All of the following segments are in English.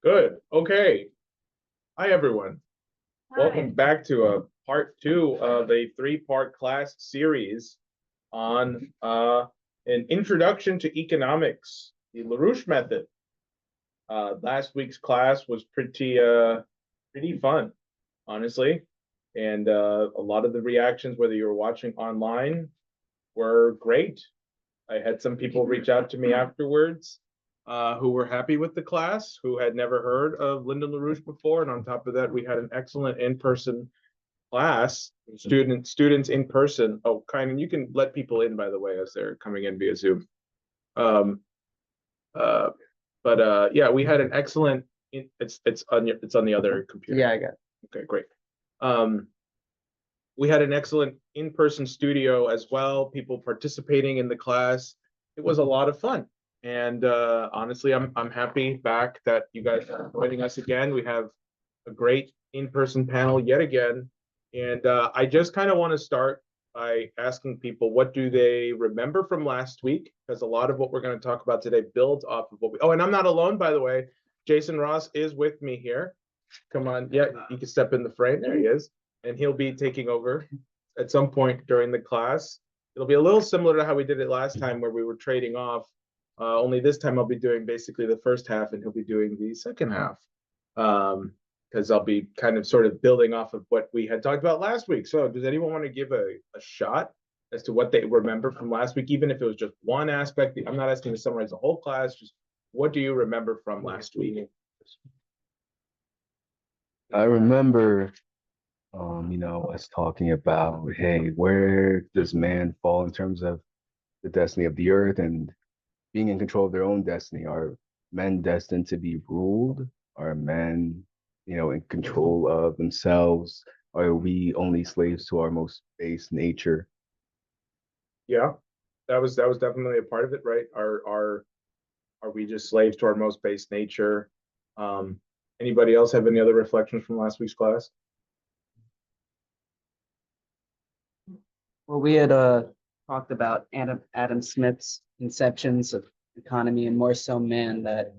Good. Okay. Hi, everyone. Welcome Hi. back to part two of a three-part class series on an introduction to economics, the LaRouche method. Last week's class was pretty fun, honestly, and a lot of the reactions, whether you were watching online, were great. I had some people reach out to me afterwards who were happy with the class, who had never heard of Lyndon LaRouche before. And on top of that, we had an excellent in-person class, students in person. Oh, kind of, you can let people in, by the way, as they're coming in via Zoom. Um, uh, but yeah, we had an excellent. It's on the other computer. Yeah, I got it. Okay, great. Um, we had an excellent in-person studio as well, people participating in the class. It was a lot of fun. And honestly, I'm happy back that you guys are joining us again. We have a great in-person panel yet again. And I just kind of want to start by asking people, what do they remember from last week? Because a lot of what we're going to talk about today builds off of what we, oh, and I'm not alone, by the way. Jason Ross is with me here. Come on. Yeah, you can step in the frame. There he is. And he'll be taking over at some point during the class. It'll be a little similar to how we did it last time where we were trading off. Only this time I'll be doing basically the first half and he'll be doing the second half. Because I'll be kind of sort of building off of what we had talked about last week. So does anyone want to give a shot as to what they remember from last week, even if it was just one aspect? I'm not asking to summarize the whole class, just what do you remember from last week? I remember, us talking about, hey, where does man fall in terms of the destiny of the earth and being in control of their own destiny? Are men destined to be ruled? Are men, in control of themselves? Are we only slaves to our most base nature? Yeah, that was definitely a part of it, right? Are we just slaves to our most base nature? Um, Anybody else have any other reflections from last week's class? Well, we had talked about Adam Smith's conceptions of economy and more so man that,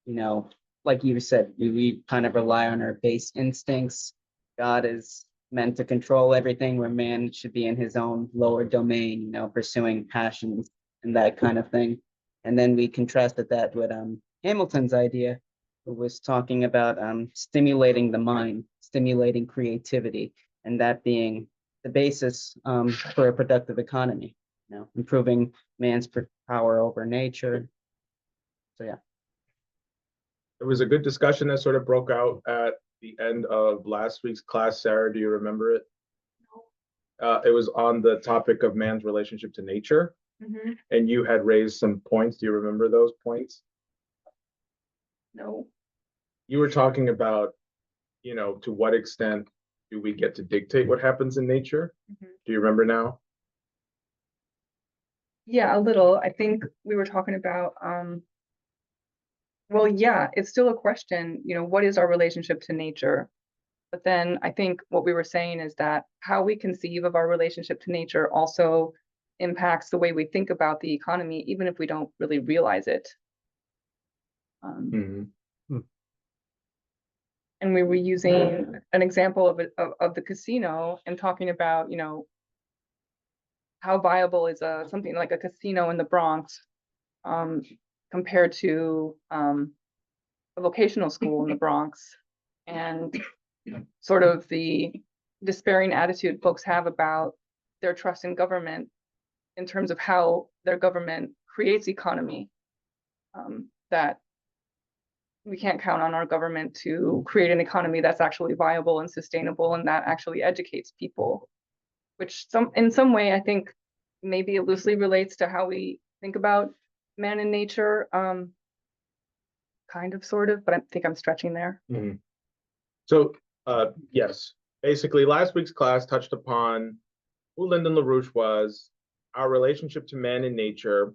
you know, like you said, we kind of rely on our base instincts. God is meant to control everything where man should be in his own lower domain, pursuing passions and that kind of thing. And then we contrasted that with Hamilton's idea, who was talking about stimulating the mind, stimulating creativity, and that being the basis for a productive economy, improving man's power over nature. So yeah. It was a good discussion that sort of broke out at the end of last week's class. Sarah, do you remember it? It was on the topic of man's relationship to nature, and you had raised some points. Do you remember those points? No. You were talking about, to what extent do we get to dictate what happens in nature? Do you remember now? Yeah, a little. I think we were talking about, well, yeah, it's still a question, what is our relationship to nature? But then I think what we were saying is that how we conceive of our relationship to nature also impacts the way we think about the economy, even if we don't really realize it. And we were using an example of the casino and talking about, how viable is something like a casino in the Bronx compared to a vocational school in the Bronx, and sort of the despairing attitude folks have about their trust in government in terms of how their government creates economy, that we can't count on our government to create an economy that's actually viable and sustainable and that actually educates people, which in some way I think maybe it loosely relates to how we think about man and nature, kind of, sort of, but I think I'm stretching there. So, yes, basically last week's class touched upon who Lyndon LaRouche was, our relationship to man and nature,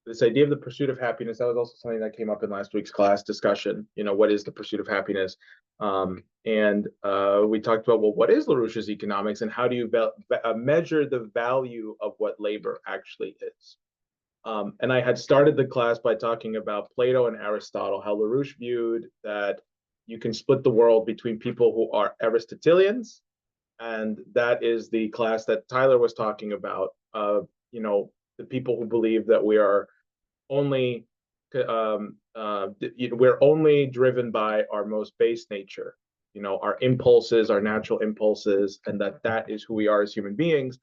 this idea of the pursuit of happiness. That was also something that came up in last week's class discussion. What is the pursuit of happiness? And we talked about, well, what is LaRouche's economics and how do you measure the value of what labor actually is? And I had started the class by talking about Plato and Aristotle, how LaRouche viewed that you can split the world between people who are Aristotelians, and that is the class that Tyler was talking about. The people who believe that we are only we're only driven by our most base nature, our impulses, our natural impulses, and that is who we are as human beings,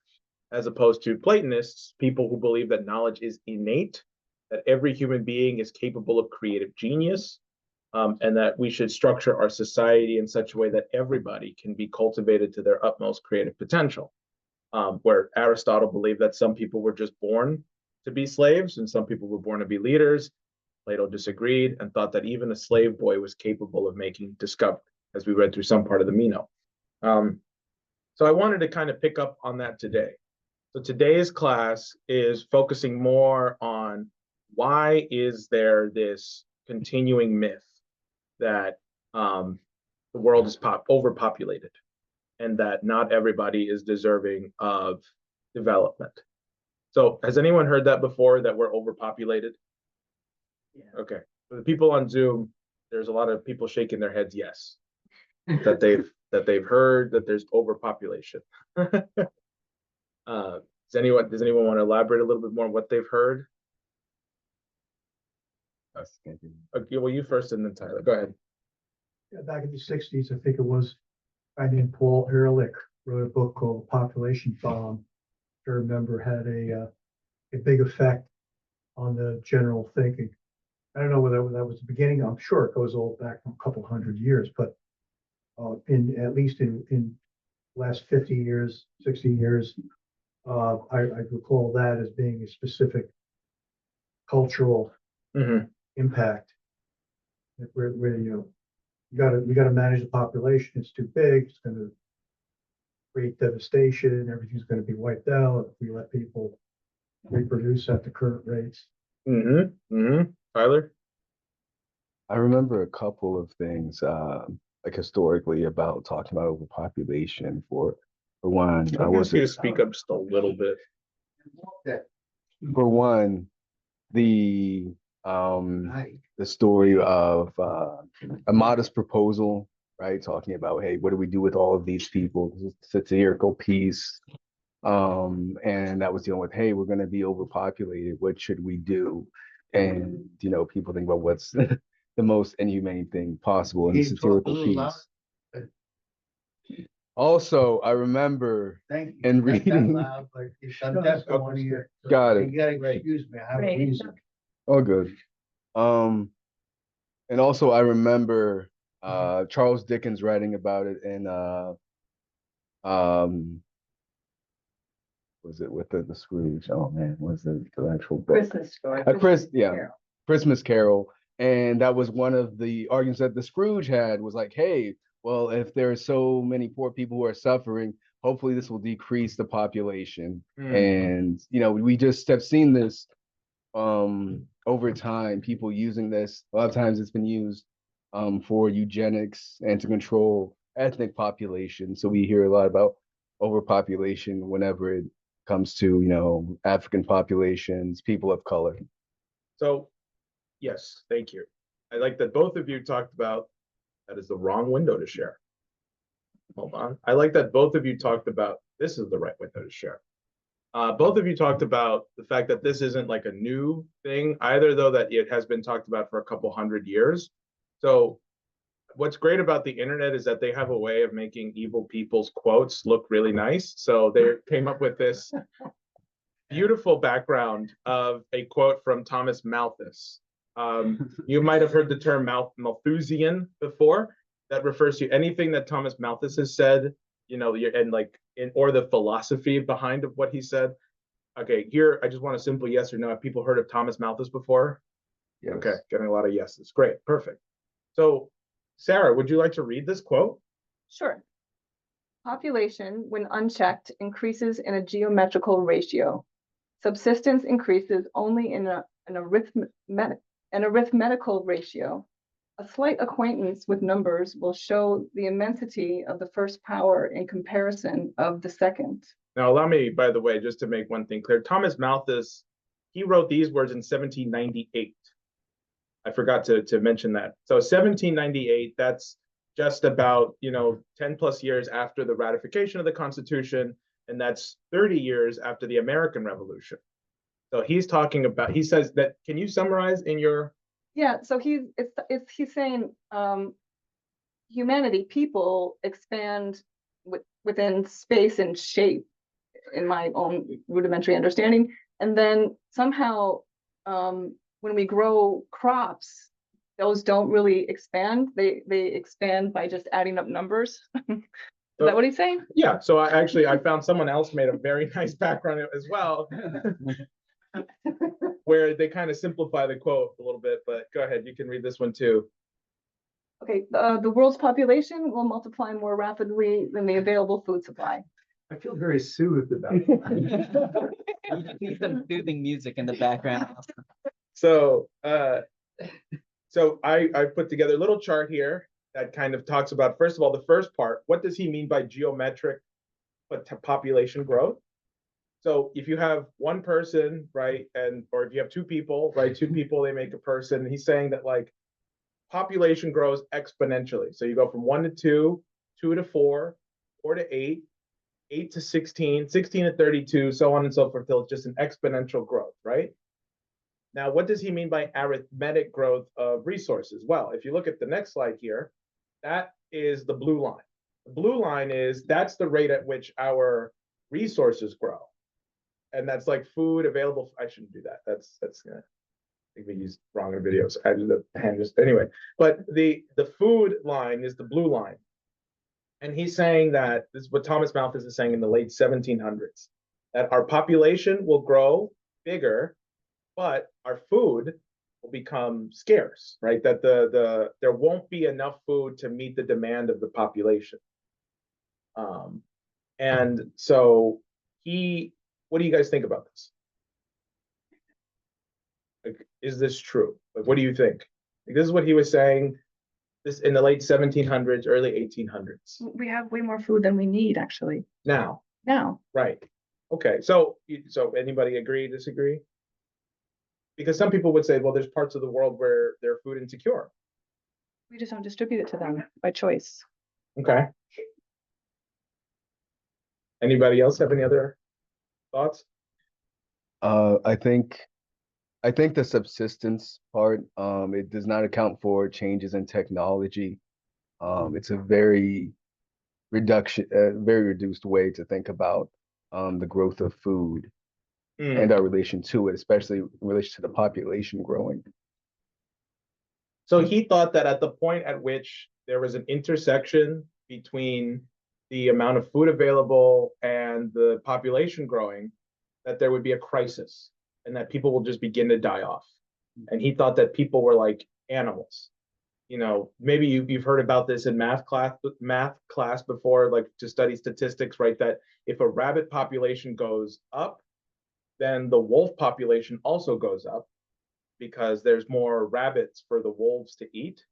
as opposed to Platonists, people who believe that knowledge is innate, that every human being is capable of creative genius, and that we should structure our society in such a way that everybody can be cultivated to their utmost creative potential. Where Aristotle believed that some people were just born to be slaves and some people were born to be leaders. Plato disagreed and thought that even a slave boy was capable of making discovery, as we read through some part of the Meno. So I wanted to kind of pick up on that today. So today's class is focusing more on why is there this continuing myth that the world is overpopulated and that not everybody is deserving of development. So has anyone heard that before, that we're overpopulated? Yeah. Okay. For the people on Zoom, there's a lot of people shaking their heads yes, that they've heard that there's overpopulation. Does anyone want to elaborate a little bit more on what they've heard? Okay, well, you first and then Tyler. Go ahead. Yeah, back in the 60s, I think it was a guy named Paul Ehrlich wrote a book called Population Bomb. I remember had a big effect on the general thinking. I don't know whether that was the beginning. I'm sure it goes all back a couple hundred years, but at least in last 50 years, 60 years, I recall that as being a specific cultural impact. Where you got to manage the population. It's too big. It's going to create devastation. Everything's going to be wiped out if we let people reproduce at the current rates. Tyler? I remember a couple of things, like historically, about talking about overpopulation. For one, I want you to speak up just a little bit. For one, the story of a modest proposal, right? Talking about, hey, what do we do with all of these people? Satirical piece. And that was dealing with, hey, we're going to be overpopulated. What should we do? And, people think about what's the most inhumane thing possible in the satirical piece. Also, I remember reading. Got it. You gotta excuse me. I have a reason. Oh, good. And also I remember Charles Dickens writing about it in was it with the Scrooge? Oh man, was the actual book? Christmas story. Christmas Carol. And that was one of the arguments that the Scrooge had, was like, hey, well, if there are so many poor people who are suffering, hopefully this will decrease the population. And we just have seen this over time, people using this. A lot of times it's been used for eugenics and to control ethnic population. So we hear a lot about overpopulation whenever it comes to, African populations, people of color. So, yes, thank you. I like that both of you talked about that is the wrong window to share. Hold on. I like that both of you talked about this is the right window to share. Both of you talked about the fact that this isn't like a new thing either, though, that it has been talked about for a couple hundred years. So what's great about the internet is that they have a way of making evil people's quotes look really nice. So they came up with this beautiful background of a quote from Thomas Malthus. You might have heard the term Malthusian before. That refers to anything that Thomas Malthus has said, or the philosophy behind of what he said. Okay, here I just want a simple yes or no. Have people heard of Thomas Malthus before? Yes. Okay, getting a lot of yeses. Great, perfect. So, Sarah, would you like to read this quote? Sure. Population, when unchecked, increases in a geometrical ratio. Subsistence increases only in an arithmetical ratio. A slight acquaintance with numbers will show the immensity of the first power in comparison of the second. Now, allow me, by the way, just to make one thing clear. Thomas Malthus he wrote these words in 1798. I forgot to mention that. So 1798, that's just about, 10 plus years after the ratification of the Constitution, and that's 30 years after the American Revolution. So he's talking about, he says that, can you summarize in your? Yeah, so he's saying humanity, people expand within space and shape, in my own rudimentary understanding, and then somehow when we grow crops, those don't really expand. They expand by just adding up numbers. Is that what he's saying? Yeah, so I found someone else made a very nice background as well, where they kind of simplify the quote a little bit, but go ahead, you can read this one too. Okay, the world's population will multiply more rapidly than the available food supply. I feel very soothed about it. You just need some soothing music in the background. So I put together a little chart here that kind of talks about, first of all, the first part, what does he mean by geometric population growth? So if you have one person, right, or if you have two people, right, two people, they make a person. He's saying that like population grows exponentially. So you go from 1 to 2, 2 to 4, 4 to 8, 8 to 16, 16 to 32, so on and so forth, till it's just an exponential growth, right? Now, what does he mean by arithmetic growth of resources? Well, if you look at the next slide here, that is the blue line. The blue line that's the rate at which our resources grow. And that's like food available. I shouldn't do that. That's I think we used wrong in videos. I did the hand just anyway. But the food line is the blue line. And he's saying that this is what Thomas Malthus is saying in the late 1700s, that our population will grow bigger, but our food will become scarce, right? That there won't be enough food to meet the demand of the population. And so what do you guys think about this? Like, is this true? Like, what do you think? Like, this is what he was saying this in the late 1700s, early 1800s. We have way more food than we need, actually. Now, right. Okay, so anybody agree, disagree? Because some people would say, well, there's parts of the world where they're food insecure. We just don't distribute it to them by choice. Okay. Anybody else have any other thoughts? I think the subsistence part, it does not account for changes in technology. It's a very reduced way to think about the growth of food and our relation to it, especially in relation to the population growing. So he thought that at the point at which there was an intersection between the amount of food available and the population growing, that there would be a crisis and that people will just begin to die off. And he thought that people were like animals. Maybe you've heard about this in math class before, like to study statistics, right? That if a rabbit population goes up, then the wolf population also goes up because there's more rabbits for the wolves to eat.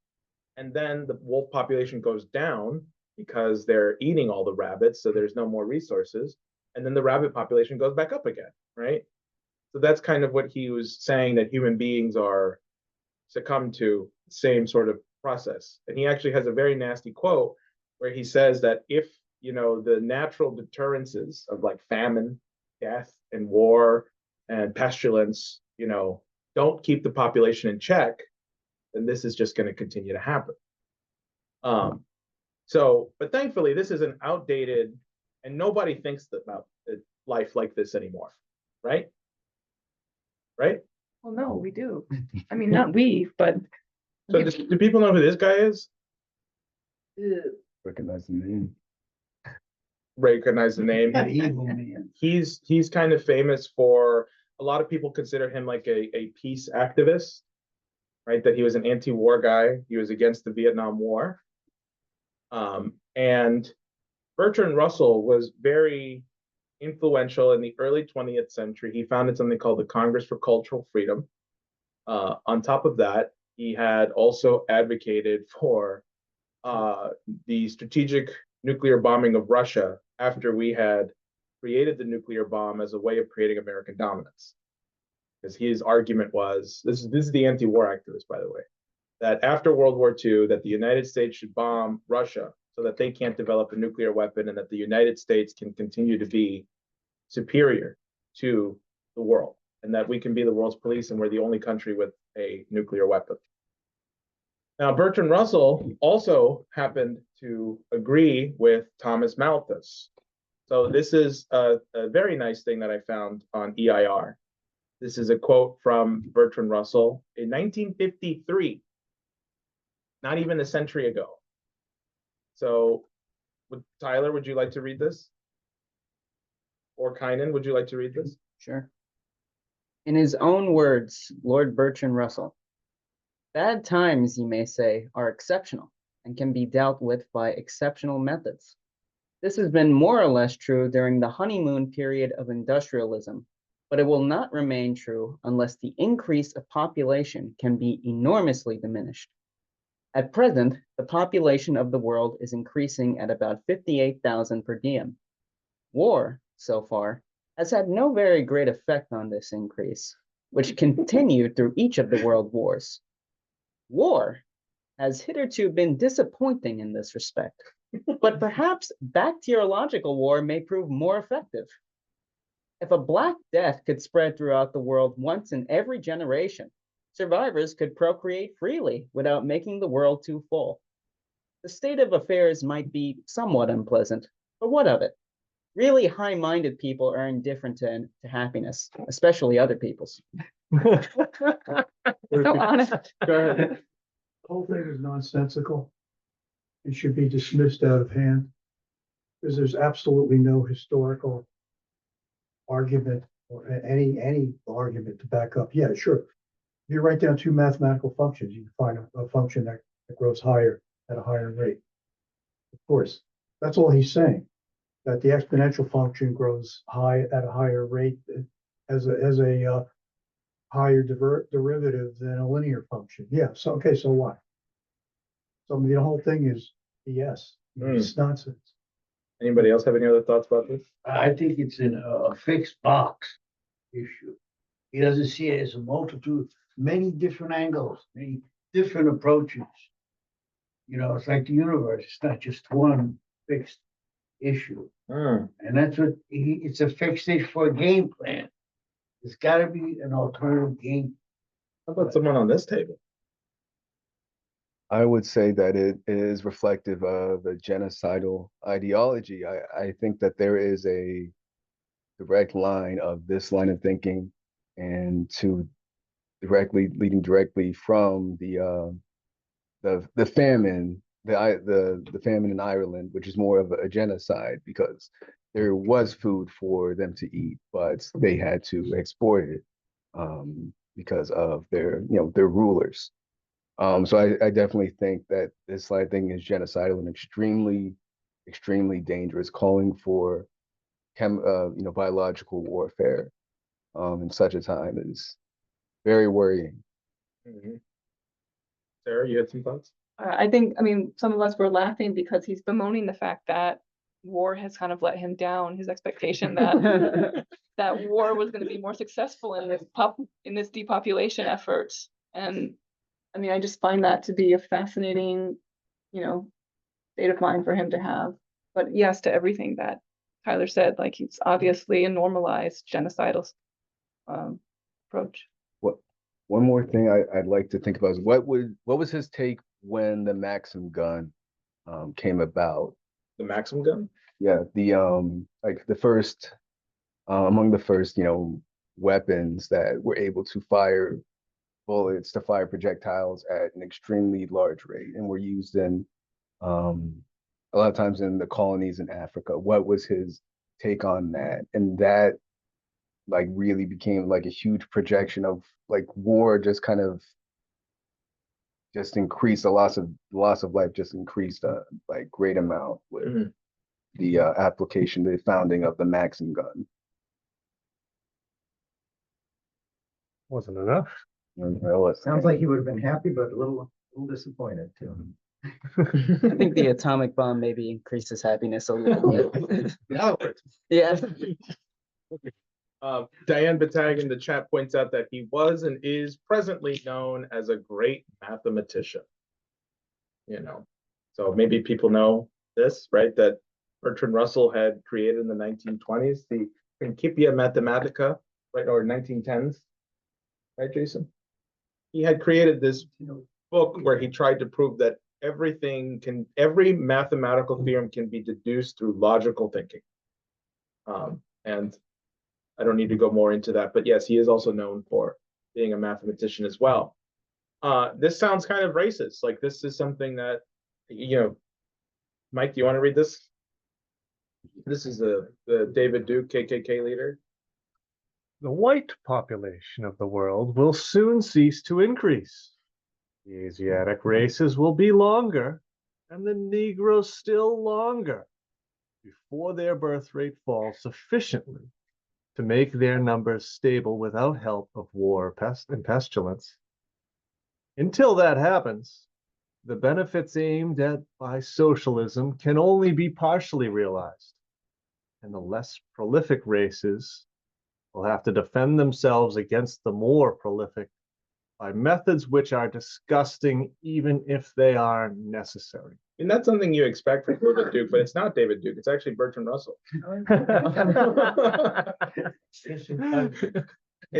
And then the wolf population goes down because they're eating all the rabbits, so there's no more resources. And then the rabbit population goes back up again, right? So that's kind of what he was saying, that human beings are succumb to the same sort of process. And he actually has a very nasty quote where he says that if, the natural deterrences of like famine, death, and war and pestilence, don't keep the population in check, then this is just going to continue to happen. But thankfully, this is an outdated, and nobody thinks about life like this anymore, right? Right? Well, no, we do. I mean, not we, but. So do people know who this guy is? Recognize the name. Recognize the name. Evil man. He's kind of famous for, a lot of people consider him like a peace activist, right? That he was an anti-war guy. He was against the Vietnam War. And Bertrand Russell was very influential in the early 20th century. He founded something called the Congress for Cultural Freedom. On top of that, he had also advocated for the strategic nuclear bombing of Russia after we had created the nuclear bomb as a way of creating American dominance. because his argument was, this is the anti-war activist, by the way, that after World War II, that the United States should bomb Russia so that they can't develop a nuclear weapon, and that the United States can continue to be superior to the world, and that we can be the world's police and we're the only country with a nuclear weapon. Now, Bertrand Russell also happened to agree with Thomas Malthus. So this is a very nice thing that I found on EIR. This is a quote from Bertrand Russell in 1953, not even a century ago. So, Tyler, would you like to read this? Or Kynan, would you like to read this? Sure. In his own words, Lord Bertrand Russell, bad times, you may say, are exceptional and can be dealt with by exceptional methods. This has been more or less true during the honeymoon period of industrialism, but it will not remain true unless the increase of population can be enormously diminished. At present, the population of the world is increasing at about 58,000 per diem. War, so far, has had no very great effect on this increase, which continued through each of the world wars. War has hitherto been disappointing in this respect, but perhaps bacteriological war may prove more effective. If a Black Death could spread throughout the world once in every generation, survivors could procreate freely without making the world too full. The state of affairs might be somewhat unpleasant, but what of it? Really high-minded people are indifferent to happiness, especially other people's. So honest. Go ahead. The whole thing is nonsensical. It should be dismissed out of hand. Because there's absolutely no historical argument or any argument to back up. Yeah, sure. If you write down two mathematical functions, you can find a function that grows higher at a higher rate. Of course, that's all he's saying. That the exponential function grows at a higher rate as a higher derivative than a linear function. Yeah. So okay. So what? So the whole thing is BS. It's nonsense. Anybody else have any other thoughts about this? I think it's in a fixed box issue. He doesn't see it as a multitude, many different angles, many different approaches. You know, it's like the universe. It's not just one fixed issue. And that's what it's a fixed issue for a game plan. There's got to be an alternative game. How about someone on this table? I would say that it is reflective of a genocidal ideology. I think that there is a direct line of this line of thinking and to leading directly from the famine, the famine in Ireland, which is more of a genocide because there was food for them to eat, but they had to export it because of their rulers. So I definitely think that this slide thing is genocidal and extremely, extremely dangerous, calling for biological warfare in such a time is very worrying. Sarah, you had some thoughts? I mean, some of us were laughing because he's bemoaning the fact that war has kind of let him down, his expectation that that war was going to be more successful in this depopulation effort. And I mean, I just find that to be a fascinating, state of mind for him to have. But yes, to everything that Tyler said, like he's obviously a normalized genocidal approach. One more thing I'd like to think about is what was his take when the Maxim gun came about? The Maxim gun? Yeah, like the first among the first weapons that were able to fire bullets, to fire projectiles at an extremely large rate, and were used in a lot of times in the colonies in Africa. What was his take on that? And that like really became like a huge projection of like war just kind of just increased, the loss of life just increased a like great amount with the application, the founding of the Maxim gun. Wasn't enough. Sounds like he would have been happy, but a little disappointed too. I think the atomic bomb maybe increases happiness a little bit. Yeah. Diane Batag in the chat points out that he was and is presently known as a great mathematician. You know, so maybe people know this, right? That Bertrand Russell had created in the 1920s the Principia Mathematica, right, or 1910s, right, Jason? He had created this book where he tried to prove that every mathematical theorem can be deduced through logical thinking. And I don't need to go more into that, but yes, he is also known for being a mathematician as well. This sounds kind of racist. Like this is something that, Mike, do you want to read this? This is the David Duke, KKK leader. The white population of the world will soon cease to increase. The Asiatic races will be longer, and the Negroes still longer, before their birth rate falls sufficiently to make their numbers stable without help of war and pestilence. Until that happens, the benefits aimed at by socialism can only be partially realized, and the less prolific races will have to defend themselves against the more prolific by methods which are disgusting, even if they are necessary. And that's something you expect from David Duke, but it's not David Duke. It's actually Bertrand Russell. He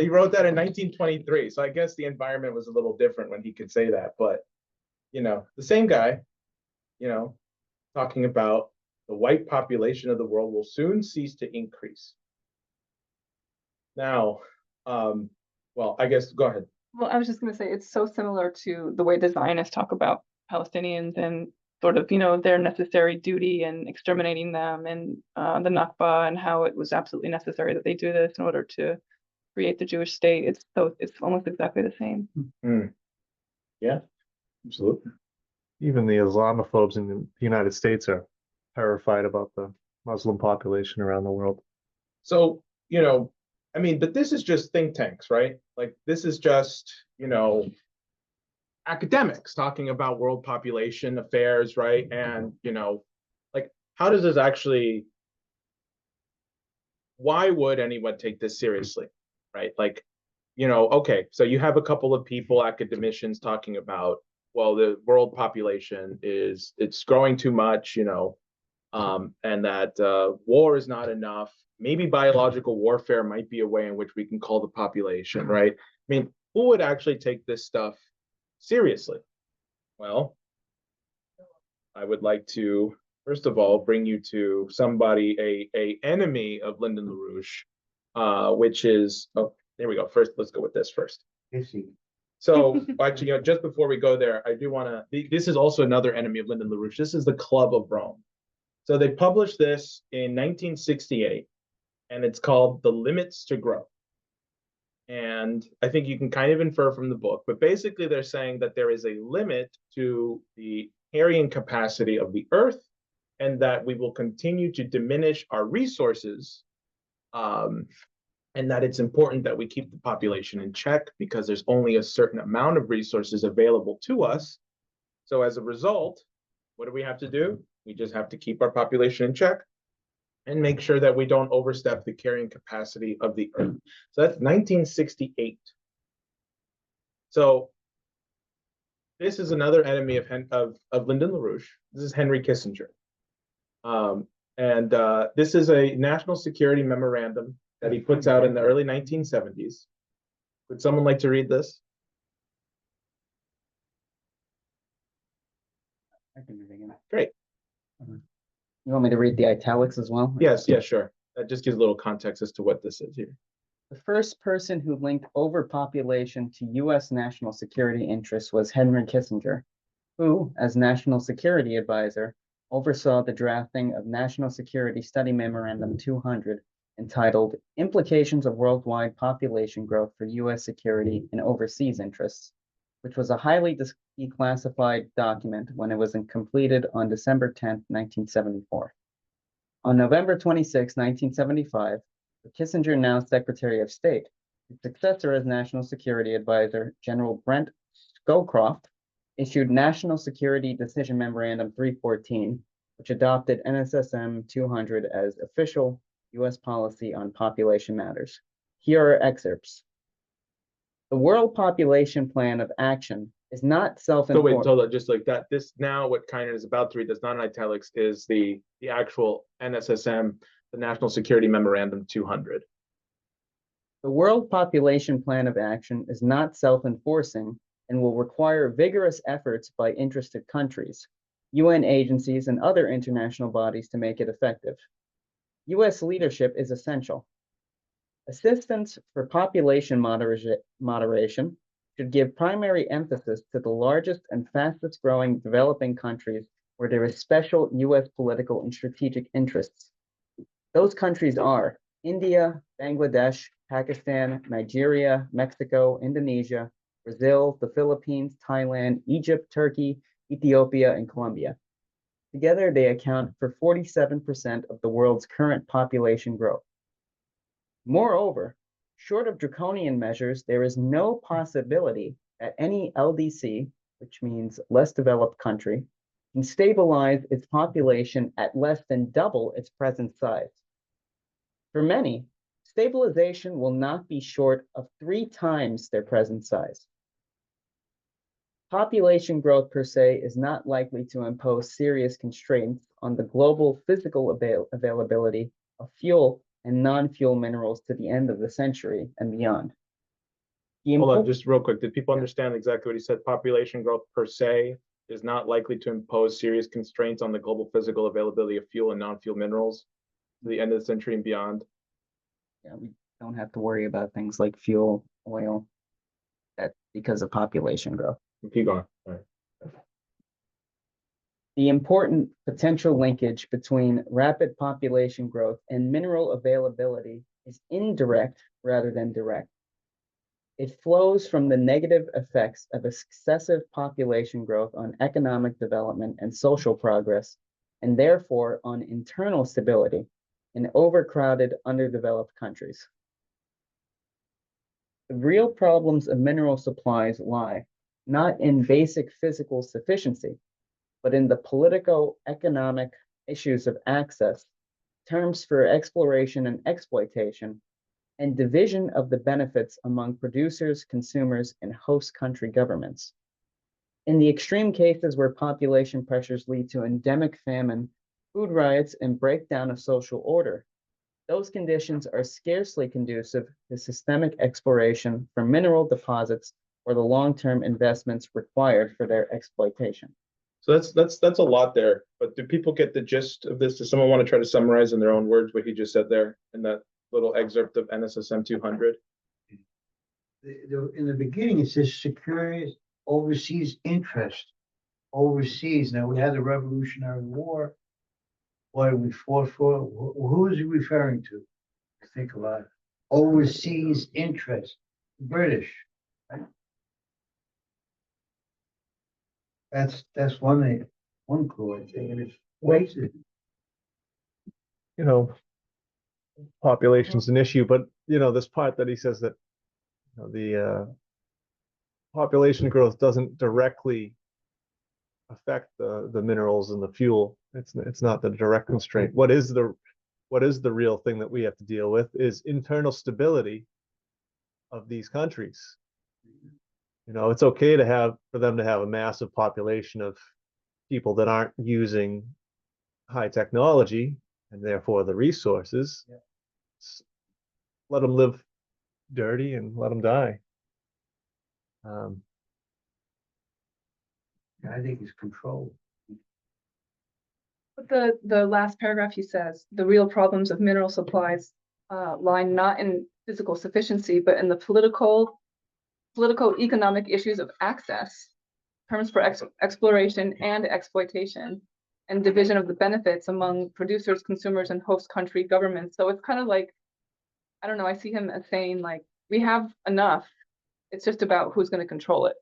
wrote that in 1923. So I guess the environment was a little different when he could say that. But, the same guy, talking about the white population of the world will soon cease to increase. Now, well, I guess, go ahead. Well, I was just gonna say, it's so similar to the way the Zionists talk about Palestinians and sort of, their necessary duty and exterminating them and the Nakba and how it was absolutely necessary that they do this in order to create the Jewish state. It's almost exactly the same. Yeah, absolutely. Even the Islamophobes in the United States are terrified about the Muslim population around the world. So, but this is just think tanks, right? Like this is just, academics talking about world population affairs, right? And, like how does this actually, why would anyone take this seriously, right? Like, okay, so you have a couple of people, academicians talking about, well, the world population it's growing too much, and that war is not enough. Maybe biological warfare might be a way in which we can cull the population, right? I mean, who would actually take this stuff seriously? Well, I would like to, first of all, bring you to somebody, a enemy of Lyndon LaRouche, which is, oh, there we go. First, let's go with this first. So actually, just before we go there, I do want to, this is also another enemy of Lyndon LaRouche. This is the Club of Rome. So they published this in 1968, and it's called The Limits to Growth. And I think you can kind of infer from the book, but basically they're saying that there is a limit to the carrying capacity of the Earth, and that we will continue to diminish our resources, and that it's important that we keep the population in check because there's only a certain amount of resources available to us. So as a result, what do we have to do? We just have to keep our population in check and make sure that we don't overstep the carrying capacity of the Earth. So that's 1968. So this is another enemy of Lyndon LaRouche. This is Henry Kissinger. This is a national security memorandum that he puts out in the early 1970s. Would someone like to read this? I can read it again. Great. You want me to read the italics as well? Yes, sure. That just gives a little context as to what this is here. The first person who linked overpopulation to U.S. national security interests was Henry Kissinger, who, as National Security Advisor, oversaw the drafting of National Security Study Memorandum 200, entitled Implications of Worldwide Population Growth for U.S. Security and Overseas Interests, which was a highly declassified document when it was completed on December 10, 1974. On November 26, 1975, Kissinger, now Secretary of State, his successor as National Security Advisor, General Brent Scowcroft, issued National Security Decision Memorandum 314, which adopted NSSM 200 as official U.S. policy on population matters. Here are excerpts. The World Population Plan of Action is not So wait, self-enforced. hold on, just like that, this now, what Kynan is about to read, that's not in italics, is the actual NSSM, the National Security Memorandum 200. The World Population Plan of Action is not self-enforcing and will require vigorous efforts by interested countries, UN agencies, and other international bodies to make it effective. US leadership is essential. Assistance for population moderation should give primary emphasis to the largest and fastest growing developing countries where there is special US political and strategic interests. Those countries are India, Bangladesh, Pakistan, Nigeria, Mexico, Indonesia, Brazil, the Philippines, Thailand, Egypt, Turkey, Ethiopia, and Colombia. Together, they account for 47% of the world's current population growth. Moreover, short of draconian measures, there is no possibility that any LDC, which means less developed country, can stabilize its population at less than double its present size. For many, stabilization will not be short of 3 times their present size. Population growth per se is not likely to impose serious constraints on the global physical availability of fuel and non-fuel minerals to the end of the century and beyond. Hold on, just real quick. Did people understand exactly what he said? Population growth per se is not likely to impose serious constraints on the global physical availability of fuel and non-fuel minerals to the end of the century and beyond. Yeah, we don't have to worry about things like fuel, oil, that's because of population growth. Keep going. All right. The important potential linkage between rapid population growth and mineral availability is indirect rather than direct. It flows from the negative effects of excessive population growth on economic development and social progress, and therefore on internal stability in overcrowded, underdeveloped countries. The real problems of mineral supplies lie not in basic physical sufficiency, but in the politico-economic issues of access, terms for exploration and exploitation, and division of the benefits among producers, consumers, and host country governments. In the extreme cases where population pressures lead to endemic famine, food riots, and breakdown of social order, those conditions are scarcely conducive to systemic exploration for mineral deposits or the long-term investments required for their exploitation. So that's a lot there. But do people get the gist of this? Does someone want to try to summarize in their own words what he just said there in that little excerpt of NSSM 200? In the beginning, it says securities overseas interest. Overseas. Now we had the Revolutionary War. What we fought for? Who is he referring to? Think about it. Overseas interest. British. Right? That's one clue, I think, and it's wasted. You know, population's an issue, but you know, this part that he says that you know, the population growth doesn't directly affect the minerals and the fuel. It's not the direct constraint. What is the real thing that we have to deal with is internal stability of these countries. You know, it's okay for them to have a massive population of people that aren't using high technology and therefore the resources. Yeah. Let them live dirty and let them die. I think it's controlled. But the last paragraph, he says, the real problems of mineral supplies lie not in physical sufficiency, but in the politico-economic issues of access, terms for exploration and exploitation, and division of the benefits among producers, consumers, and host country governments. So it's kind of like, I don't know, I see him as saying like, we have enough. It's just about who's going to control it.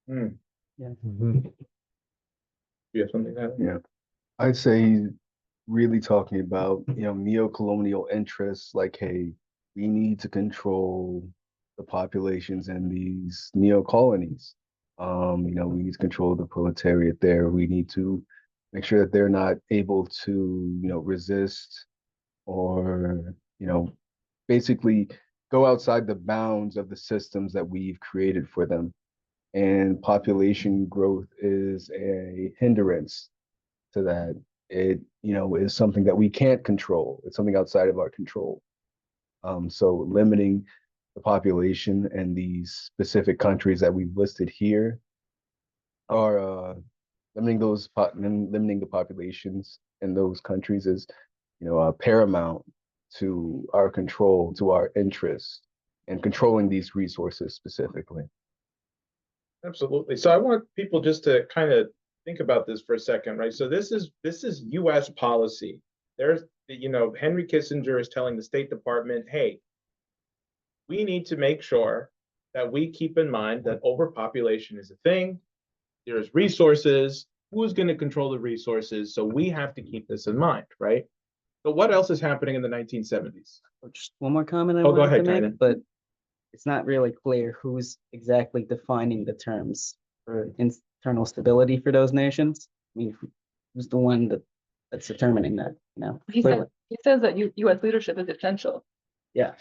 Hmm. Yeah. Mhm. You have something to add? Yeah. I'd say he's really talking about, you know, neo-colonial interests, like, hey, we need to control the populations in these neo-colonies. You know, we need to control the proletariat there. We need to make sure that they're not able to, you know, resist or, you know, basically go outside the bounds of the systems that we've created for them. And population growth is a hindrance to that. It, is something that we can't control. It's something outside of our control. So limiting the population and these specific countries that we've listed here are limiting the populations in those countries is, paramount to our control, to our interests, and controlling these resources specifically. Absolutely. So I want people just to kind of think about this for a second, right? So this is US policy. There's, Henry Kissinger is telling the State Department, hey, we need to make sure that we keep in mind that overpopulation is a thing. There's resources. Who's going to control the resources? So we have to keep this in mind, right? But what else is happening in the 1970s? Just one more comment I Oh, go wanted ahead, to make, Tynan. but it's not really clear who's exactly defining the terms for internal stability for those nations. I mean, who's the one that's determining that, He Clearly. says that US leadership is essential. Yeah.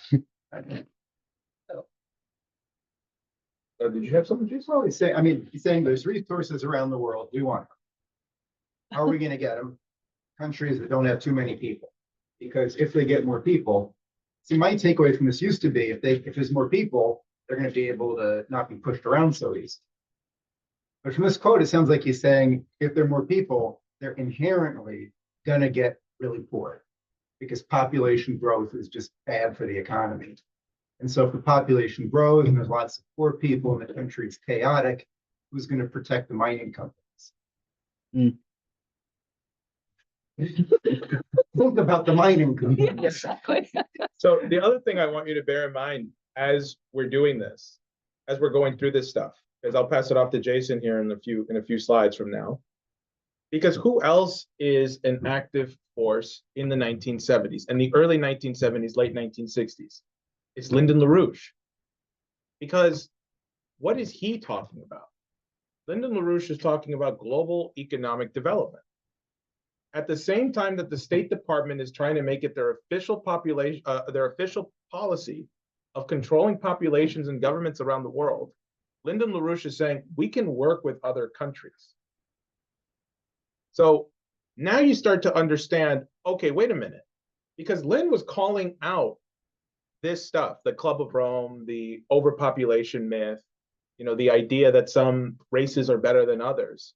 Did you have something, Jason? Well, he's saying there's resources around the world. We want them. How are we going to get them? Countries that don't have too many people. Because if they get more people, see, my takeaway from this used to be if there's more people, they're going to be able to not be pushed around so easy. But from this quote, it sounds like he's saying if there are more people, they're inherently going to get really poor because population growth is just bad for the economy. And so if the population grows and there's lots of poor people and the country is chaotic, who's going to protect the mining companies? Think about the mining companies. Exactly. So the other thing I want you to bear in mind as we're doing this, as we're going through this stuff, because I'll pass it off to Jason here in a few slides from now. Because who else is an active force in the 1970s and the early 1970s, late 1960s? It's Lyndon LaRouche. Because what is he talking about? Lyndon LaRouche is talking about global economic development. At the same time that the State Department is trying to make it their official policy of controlling populations and governments around the world, Lyndon LaRouche is saying we can work with other countries. So now you start to understand, okay, wait a minute, because Lynn was calling out this stuff, the Club of Rome, the overpopulation myth, the idea that some races are better than others.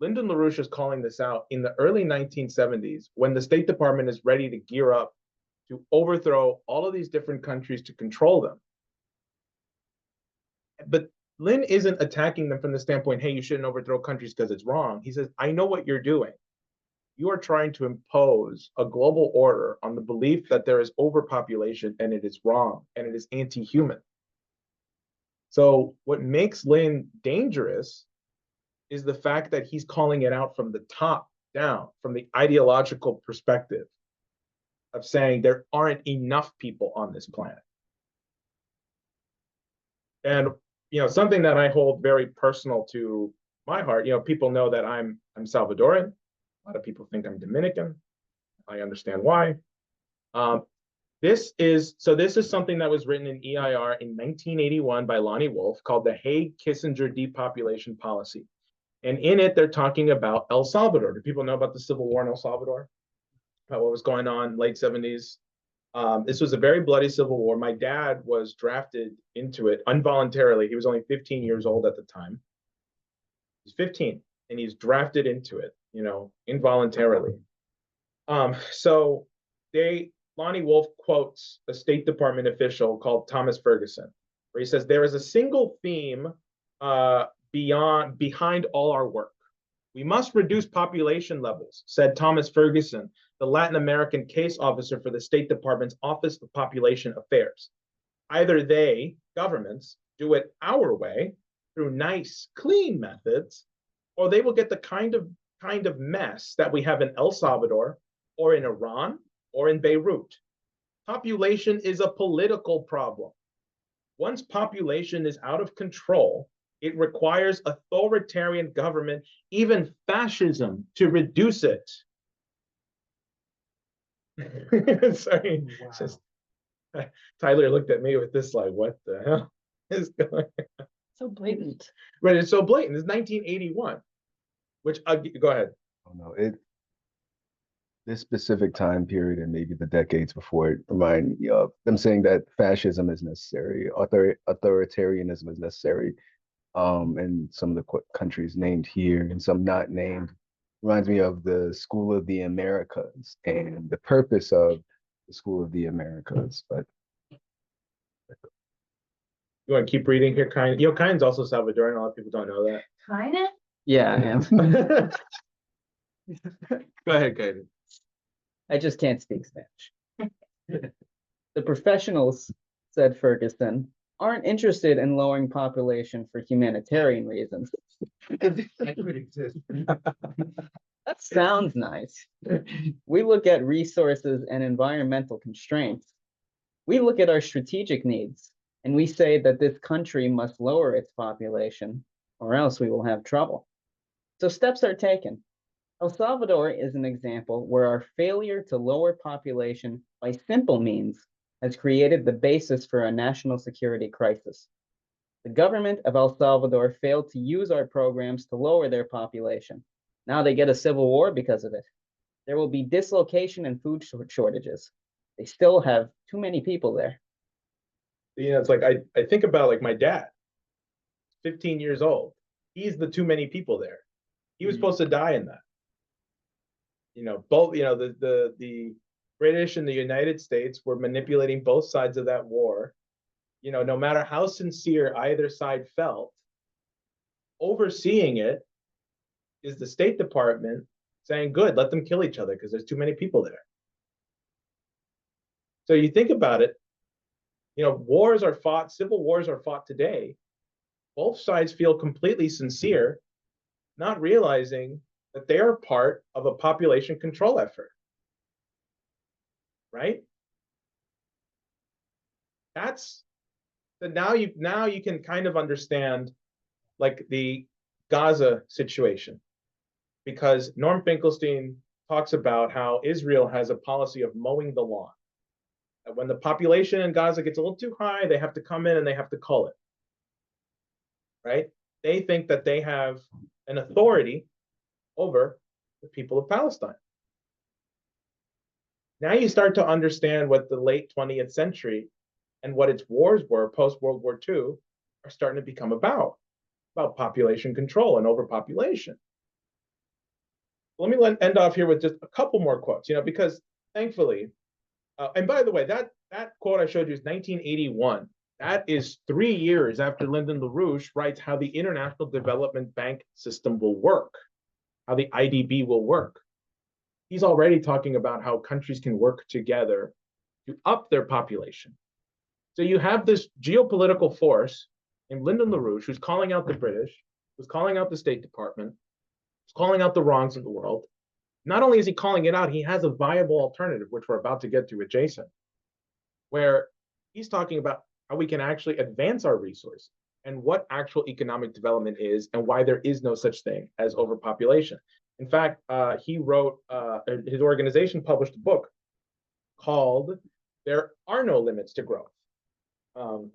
Lyndon LaRouche is calling this out in the early 1970s when the State Department is ready to gear up to overthrow all of these different countries to control them. But Lynn isn't attacking them from the standpoint, hey, you shouldn't overthrow countries because it's wrong. He says, I know what you're doing. You are trying to impose a global order on the belief that there is overpopulation and it is wrong and it is anti-human. So what makes Lynn dangerous is the fact that he's calling it out from the top down, from the ideological perspective of saying there aren't enough people on this planet. And something that I hold very personal to my heart, people know that I'm Salvadoran. A lot of people think I'm Dominican. I understand why. This is something that was written in EIR in 1981 by Lonnie Wolf called the Haig-Kissinger Depopulation Policy. And in it, they're talking about El Salvador. Do people know about the Civil War in El Salvador? About what was going on late 70s? This was a very bloody civil war. My dad was drafted into it involuntarily. He was only 15 years old at the time. He's 15, and he's drafted into it, involuntarily. So Lonnie Wolf quotes a State Department official called Thomas Ferguson, where he says, there is a single theme behind all our work. We must reduce population levels, said Thomas Ferguson, the Latin American case officer for the State Department's Office of Population Affairs. Either they, governments, do it our way through nice, clean methods, or they will get the kind of mess that we have in El Salvador or in Iran or in Beirut. Population is a political problem. Once population is out of control, it requires authoritarian government, even fascism, to reduce it. Sorry, Wow. just Tyler looked at me with this like, what the hell is going? So blatant. Right, it's so blatant. It's 1981, which go ahead. Oh no, this specific time period and maybe the decades before it remind me of them saying that fascism is necessary, authoritarianism is necessary, and some of the countries named here and some not named reminds me of the School of the Americas and the purpose of the School of the Americas. But You want to keep reading here, Kind? You know, Kind's also Salvadoran. A lot of people don't know that. Kinda? Yeah, I am. Go ahead, Kind. I just can't speak Spanish. The professionals, said Ferguson, aren't interested in lowering population for humanitarian reasons. That could exist. That sounds nice. We look at resources and environmental constraints. We look at our strategic needs, and we say that this country must lower its population, or else we will have trouble. So steps are taken. El Salvador is an example where our failure to lower population by simple means has created the basis for a national security crisis. The government of El Salvador failed to use our programs to lower their population. Now they get a civil war because of it. There will be dislocation and food shortages. They still have too many people there. You know, it's like I think about like my dad, 15 years old. He's the too many people there. He was supposed to die in that. You know, both, you know, the British and the United States were manipulating both sides of that war. You know, no matter how sincere either side felt, overseeing it is the State Department saying, good, let them kill each other because there's too many people there. So you think about it, you know, wars are fought, civil wars are fought today. Both sides feel completely sincere, not realizing that they are part of a population control effort. Right? That's so now you can kind of understand like the Gaza situation, because Norm Finkelstein talks about how Israel has a policy of mowing the lawn. That when the population in Gaza gets a little too high, they have to come in and they have to cull it. Right? They think that they have an authority over the people of Palestine. Now you start to understand what the late 20th century and what its wars were post World War II are starting to become about population control and overpopulation. Let me end off here with just a couple more quotes, you know, because thankfully, and by the way, that quote I showed you is 1981. That is 3 years after Lyndon LaRouche writes how the International Development Bank system will work, how the IDB will work. He's already talking about how countries can work together to up their population. So you have this geopolitical force named Lyndon LaRouche, who's calling out the British, who's calling out the State Department, who's calling out the wrongs of the world. Not only is he calling it out, he has a viable alternative, which we're about to get to with Jason, where he's talking about how we can actually advance our resources and what actual economic development is and why there is no such thing as overpopulation. In fact, he wrote, his organization published a book called There Are No Limits to Growth.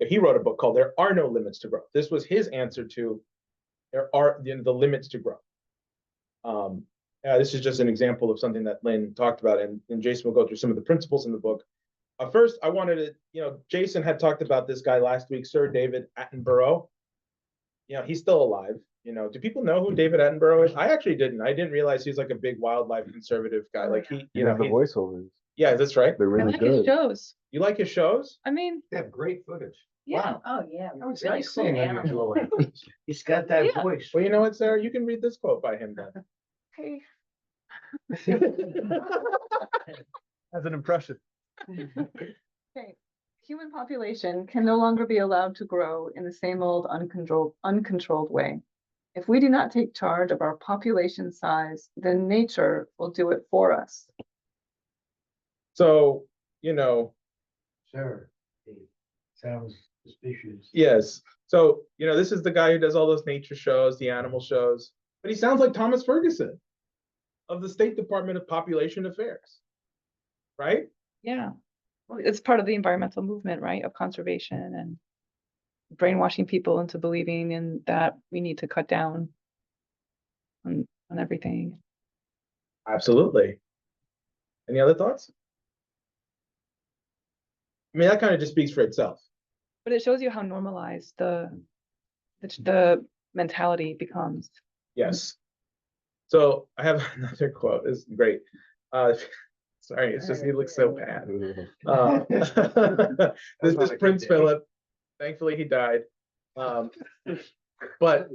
He wrote a book called There Are No Limits to Growth. This was his answer to there are the limits to growth. This is just an example of something that Lynn talked about, and Jason will go through some of the principles in the book. First, I wanted to, you know, Jason had talked about this guy last week, Sir David Attenborough. You know, he's still alive. You know, do people know who David Attenborough is? I actually didn't. I didn't realize he's like a big wildlife conservative guy. Like he, you know, the voiceovers. Yeah, that's right. They're I really like his good. shows. You like his shows? I mean, They have great footage. yeah. Wow. Oh, yeah. That was really nice cool seeing animal. unusual. He's got that Yeah. voice. Well, you know what, Sarah? You can read this quote by him then. Okay. As an impression. Okay. Human population can no longer be allowed to grow in the same old uncontrolled way. If we do not take charge of our population size, then nature will do it for us. So, you know, Sir, it sounds suspicious. yes. So, you know, this is the guy who does all those nature shows, the animal shows, but he sounds like Thomas Ferguson of the State Department of Population Affairs, right? Yeah. Well, it's part of the environmental movement, right, of conservation and brainwashing people into believing in that we need to cut down on everything. Absolutely. Any other thoughts? I mean, that kind of just speaks for itself. But it shows you how normalized the mentality becomes. Yes. So I have another quote. It's great. Sorry, it's just he looks so bad. This is Prince Philip. Thankfully, he died. But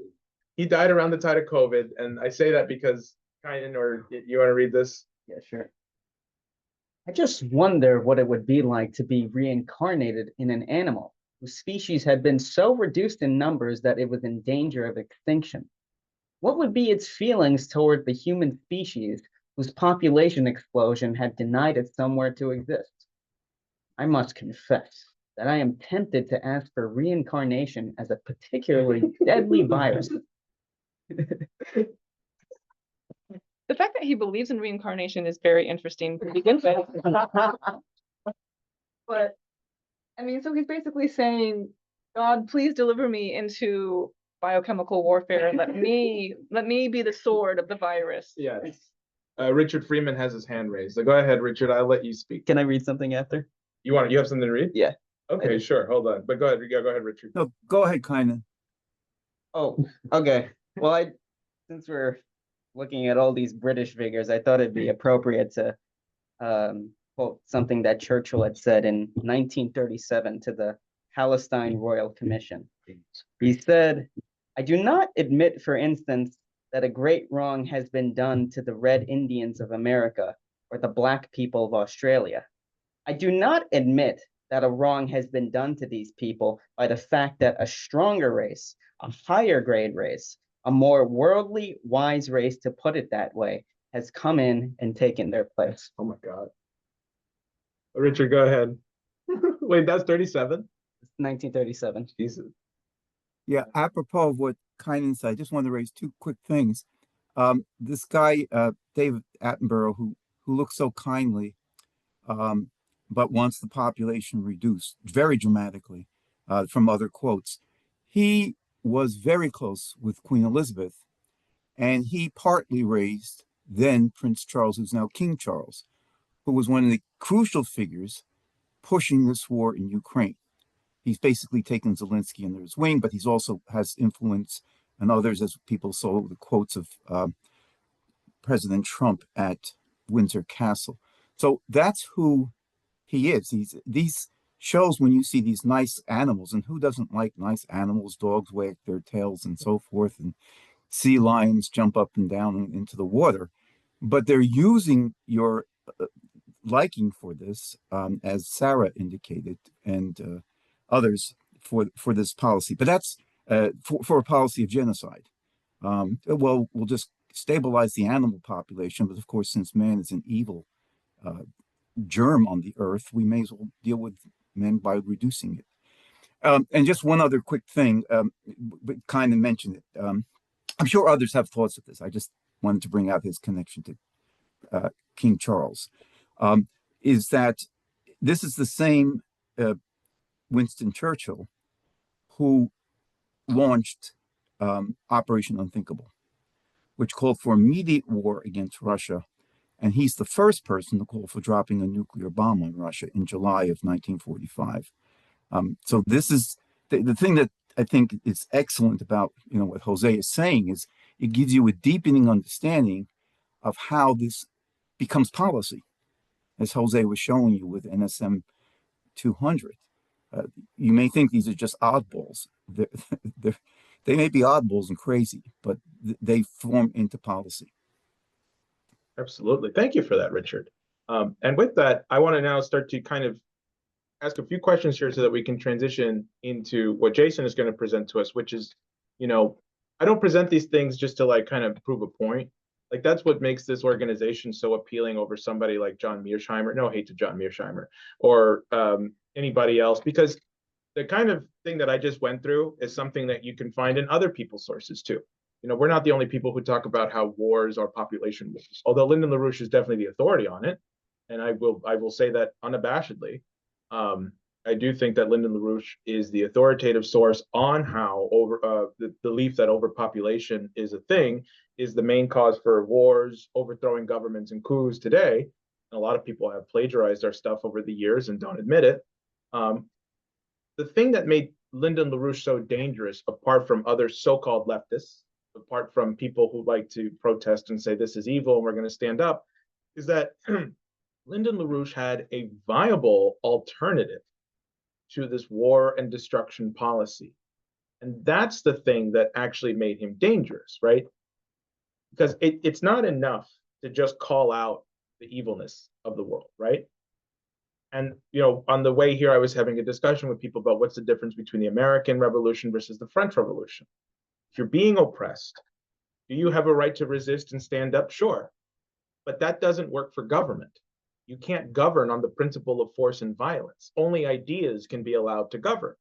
he died around the time of COVID, and I say that because Kynan, or you want to read this? Yeah, sure. I just wonder what it would be like to be reincarnated in an animal whose species had been so reduced in numbers that it was in danger of extinction. What would be its feelings toward the human species whose population explosion had denied it somewhere to exist? I must confess that I am tempted to ask for reincarnation as a particularly deadly virus. The fact that he believes in reincarnation is very interesting to begin with. But I mean, so he's basically saying, God, please deliver me into biochemical warfare. Let me be the sword of the virus. Yes. Richard Freeman has his hand raised. So go ahead, Richard. I'll let you speak. Can I read something after? You have something to read? Yeah. Okay, sure. Hold on. But go ahead. Yeah, go ahead, Richard. No, go ahead, Kynan. Oh, okay. Well, since we're looking at all these British figures, I thought it'd be appropriate to quote something that Churchill had said in 1937 to the Palestine Royal Commission. He said, "I do not admit, for instance, that a great wrong has been done to the Red Indians of America or the Black people of Australia. I do not admit that a wrong has been done to these people by the fact that a stronger race, a higher grade race, a more worldly, wise race, to put it that way, has come in and taken their place." Oh my God. Richard, go ahead. Wait, that's 37? 1937. Jesus. Yeah, apropos of what Kynan said, I just wanted to raise two quick things. This guy, David Attenborough, who looks so kindly, but wants the population reduced very dramatically, from other quotes. He was very close with Queen Elizabeth, and he partly raised then Prince Charles, who's now King Charles, who was one of the crucial figures pushing this war in Ukraine. He's basically taken Zelensky under his wing, but he's also has influence and others, as people saw the quotes of President Trump at Windsor Castle. So that's who he is. These shows, when you see these nice animals, and who doesn't like nice animals? Dogs wag their tails and so forth, and sea lions jump up and down into the water. But they're using your liking for this, as Sarah indicated, and others for this policy. But that's for a policy of genocide. Well, we'll just stabilize the animal population, but of course, since man is an evil germ on the earth, we may as well deal with men by reducing it. And just one other quick thing, but kind of mentioned it. I'm sure others have thoughts of this. I just wanted to bring out his connection to King Charles. Is that this is the same Winston Churchill who launched Operation Unthinkable, which called for immediate war against Russia. And he's the first person to call for dropping a nuclear bomb on Russia in July of 1945. So this is the thing that I think is excellent about what Jose is saying is it gives you a deepening understanding of how this becomes policy, as Jose was showing you with NSM 200. You may think these are just oddballs. They may be oddballs and crazy, but they form into policy. Absolutely. Thank you for that, Richard. And with that, I want to now start to kind of ask a few questions here so that we can transition into what Jason is going to present to us, which is, I don't present these things just to kind of prove a point. That's what makes this organization so appealing over somebody like John Mearsheimer. No hate to John Mearsheimer or anybody else, because the kind of thing that I just went through is something that you can find in other people's sources too. We're not the only people who talk about how wars are population wars, although Lyndon LaRouche is definitely the authority on it. And I will say that unabashedly. I do think that Lyndon LaRouche is the authoritative source on how the belief that overpopulation is a thing is the main cause for wars, overthrowing governments, and coups today. And a lot of people have plagiarized our stuff over the years and don't admit it. The thing that made Lyndon LaRouche so dangerous, apart from other so-called leftists, apart from people who like to protest and say this is evil and we're going to stand up, is that Lyndon LaRouche had a viable alternative to this war and destruction policy. And that's the thing that actually made him dangerous, right? Because it's not enough to just call out the evilness of the world, right? And, you know, on the way here, I was having a discussion with people about what's the difference between the American Revolution versus the French Revolution. If you're being oppressed, do you have a right to resist and stand up? Sure. But that doesn't work for government. You can't govern on the principle of force and violence. Only ideas can be allowed to govern.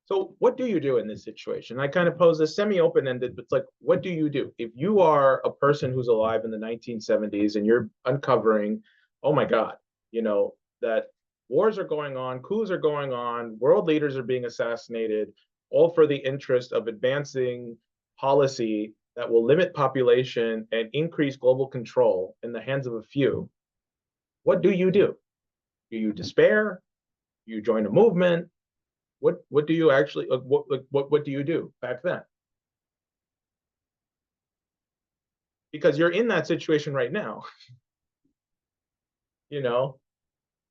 So what do you do in this situation? I kind of pose a semi-open-ended, but it's like, what do you do? If you are a person who's alive in the 1970s and you're uncovering, oh my God, you know, that wars are going on, coups are going on, world leaders are being assassinated, all for the interest of advancing policy that will limit population and increase global control in the hands of a few, what do you do? Do you despair? Do you join a movement? What do you actually what do you do back then? Because you're in that situation right now. You know,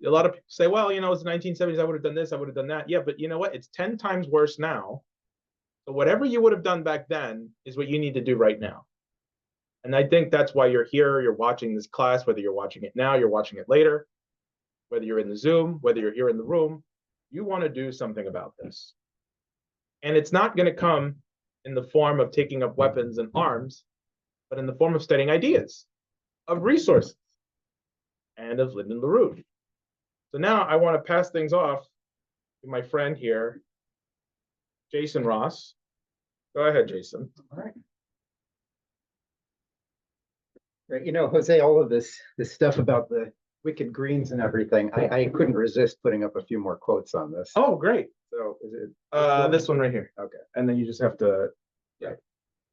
a lot of people say, well, you know, it's the 1970s, I would have done this, I would have done that. Yeah, but you know what? It's 10 times worse now. So whatever you would have done back then is what you need to do right now. And I think that's why you're here, you're watching this class, whether you're watching it now, you're watching it later, whether you're in the Zoom, whether you're here in the room, you want to do something about this. And it's not going to come in the form of taking up weapons and arms, but in the form of studying ideas, of resources, and of Lyndon LaRouche. So now I want to pass things off to my friend here, Jason Ross. Go ahead, Jason. All right. Right, you know, Jose, all of this stuff about the wicked greens and everything, I couldn't resist putting up a few more quotes on this. Oh, great. So is it This one right here. okay? And then you just have to,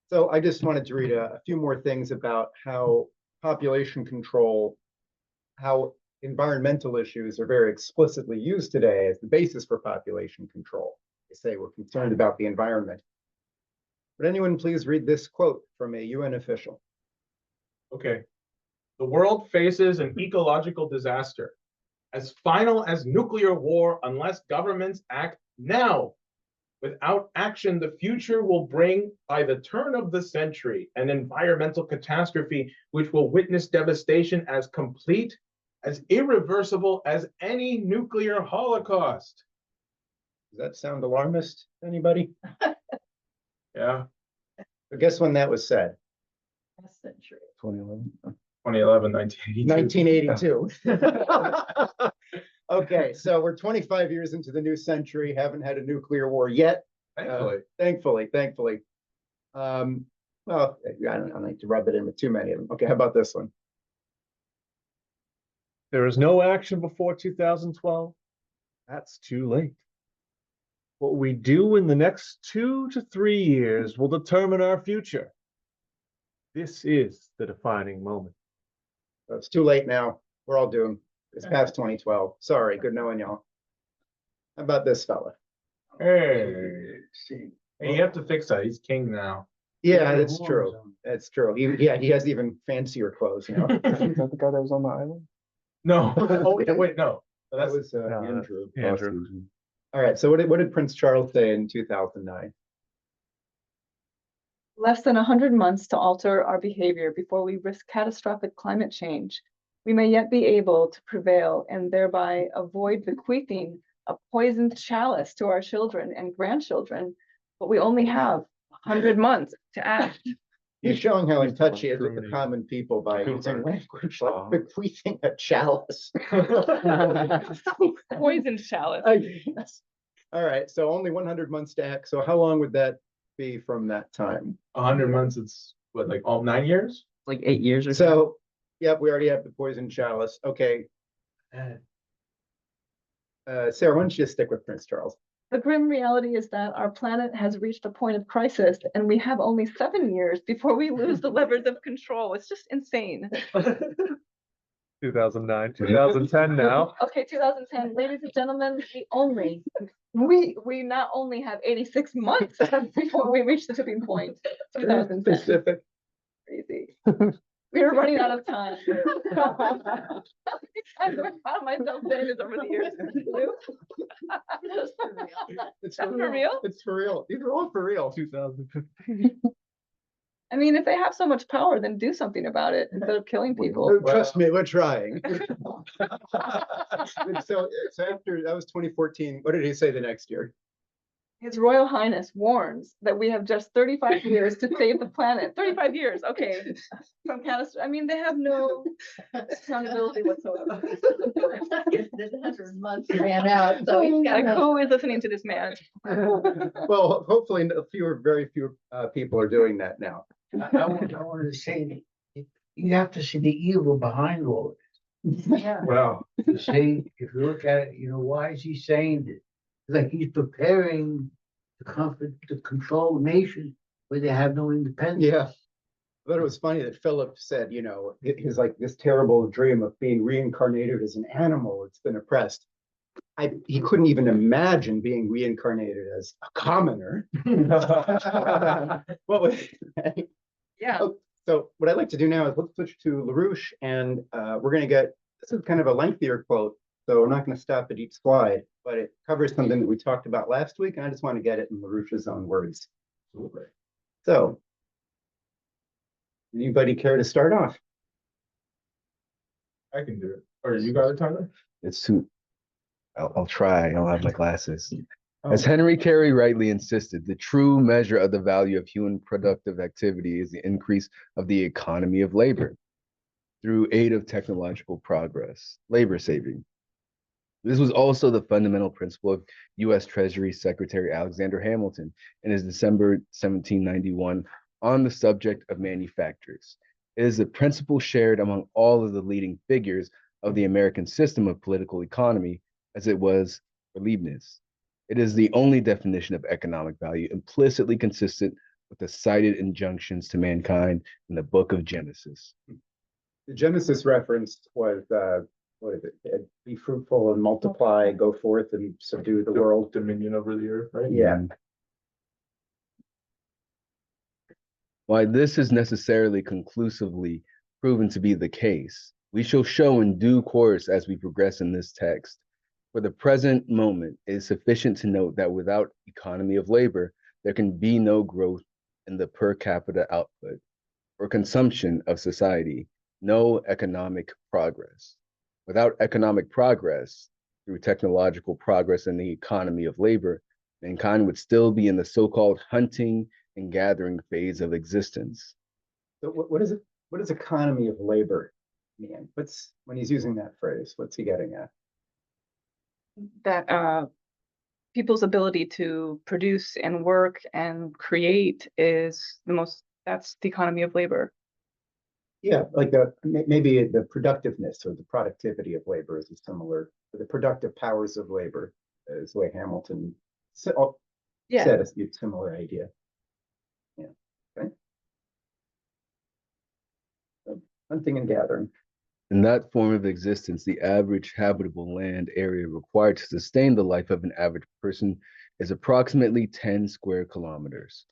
So I just wanted to read a few more things about how population control, how environmental issues are very explicitly used today as the basis for population control. They say we're concerned about the environment. Would anyone please read this quote from a UN official? okay. The world faces an ecological disaster as final as nuclear war unless governments act now. Without action, the future will bring, by the turn of the century, an environmental catastrophe which will witness devastation as complete, as irreversible as any nuclear holocaust. Does that sound alarmist to anybody? Yeah, So guess when that was said? Last century. 2011. 2011, 1982. 1982. Okay, so we're 25 years into the new century, haven't had a nuclear war yet. Thankfully. Thankfully. Well, I don't like to rub it in with too many of them. Okay, how about this one? There is no action before 2012. That's too late. What we do in the next 2 to 3 years will determine our future. This is the defining moment. It's too late now. We're all doomed. It's past 2012. Sorry, good knowing y'all. How about this fella? Hey, you have to fix that. He's king now. Yeah, that's true. That's true. He has even fancier clothes, you know. Is that the guy that was on the island? No. Oh, yeah, wait, no. That was No, Andrew. Andrew. All right, so what did Prince Charles say in 2009? Less than 100 months to alter our behavior before we risk catastrophic climate change. We may yet be able to prevail and thereby avoid bequeathing a poisoned chalice to our children and grandchildren, but we only have 100 months to act. He's showing how in touch he is with the common people by using language like bequeathing a chalice. Poisoned chalice. Yes. All right, so only 100 months to act. So how long would that be from that time? 100 months, it's what, like all 9 years? Like 8 years or so. So, yep, we already have the poison chalice. Okay. Sarah, why don't you just stick with Prince Charles? The grim reality is that our planet has reached a point of crisis and we have only 7 years before we lose the levers of control. It's just insane. 2009, 2010 now. Okay, 2010, ladies and gentlemen, we not only have 86 months before we reach the tipping point. 2010, Specific. crazy. We are running out of time. I found myself saying this over the years. It's That's for real? It's for real. These are all for real. 2015. I mean, if they have so much power, then do something about it instead of killing people. Oh, trust me, we're trying. So after, that was 2014. What did he say the next year? His Royal Highness warns that we have just 35 years to save the planet. 35 years, okay. From catastrophe, I mean, they have no accountability whatsoever. The 100 months ran out, so he's got Like, who is listening to this man? Well, hopefully very few people are doing that now. I wanted to say that you have to see the evil behind all of it. Yeah. Wow. You see, if you look at it, why is he saying this? Like he's preparing to control nations where they have no independence. Yeah. I thought it was funny that Philip said, his like this terrible dream of being reincarnated as an animal that's been oppressed. He couldn't even imagine being reincarnated as a commoner. What was Yeah. So what I'd like to do now is let's switch to LaRouche, and we're going to get, this is kind of a lengthier quote, so we're not going to stop at each slide, but it covers something that we talked about last week, and I just want to get it in LaRouche's own words. So, anybody care to start off? I can do it. Or you got it, Tyler? It's too. I'll try. I don't have my glasses. Oh. As Henry Carey rightly insisted, the true measure of the value of human productive activity is the increase of the economy of labor through aid of technological progress, labor saving. This was also the fundamental principle of U.S. Treasury Secretary Alexander Hamilton in his December 1791 on the subject of manufactures. It is the principle shared among all of the leading figures of the American system of political economy, as it was for Leibniz. It is the only definition of economic value implicitly consistent with the cited injunctions to mankind in the book of Genesis. The Genesis reference was, what is it? Be fruitful and multiply, go forth and subdue the world. Dominion over the earth, right? Yeah. Why this is necessarily conclusively proven to be the case, we shall show in due course as we progress in this text. For the present moment, it is sufficient to note that without economy of labor, there can be no growth in the per capita output or consumption of society, no economic progress. Without economic progress, through technological progress in the economy of labor, mankind would still be in the so-called hunting and gathering phase of existence. So what is it? What does economy of labor mean? When he's using that phrase, what's he getting at? That people's ability to produce and work and create is that's the economy of labor. Yeah, like maybe the productiveness or the productivity of labor is similar, the productive powers of labor is the way Hamilton said a similar idea. Yeah, okay. So, hunting and gathering. In that form of existence, the average habitable land area required to sustain the life of an average person is approximately 10 square kilometers.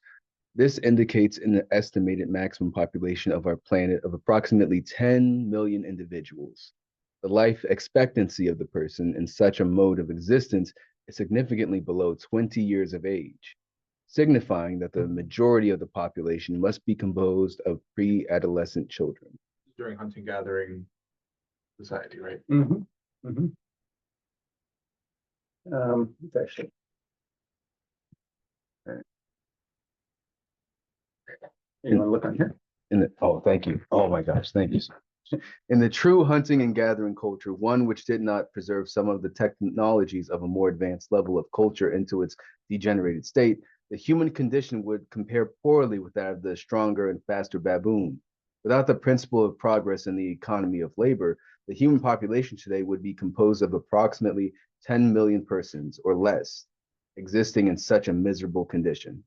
This indicates an estimated maximum population of our planet of approximately 10 million individuals. The life expectancy of the person in such a mode of existence is significantly below 20 years of age, signifying that the majority of the population must be composed of pre-adolescent children. During hunting gathering society, right? Mm-hmm. Mm-hmm. It's actually. You want to look on here? Thank you. Oh my gosh, thank you so much. In the true hunting and gathering culture, one which did not preserve some of the technologies of a more advanced level of culture into its degenerated state, the human condition would compare poorly with that of the stronger and faster baboon. Without the principle of progress in the economy of labor, the human population today would be composed of approximately 10 million persons or less existing in such a miserable condition.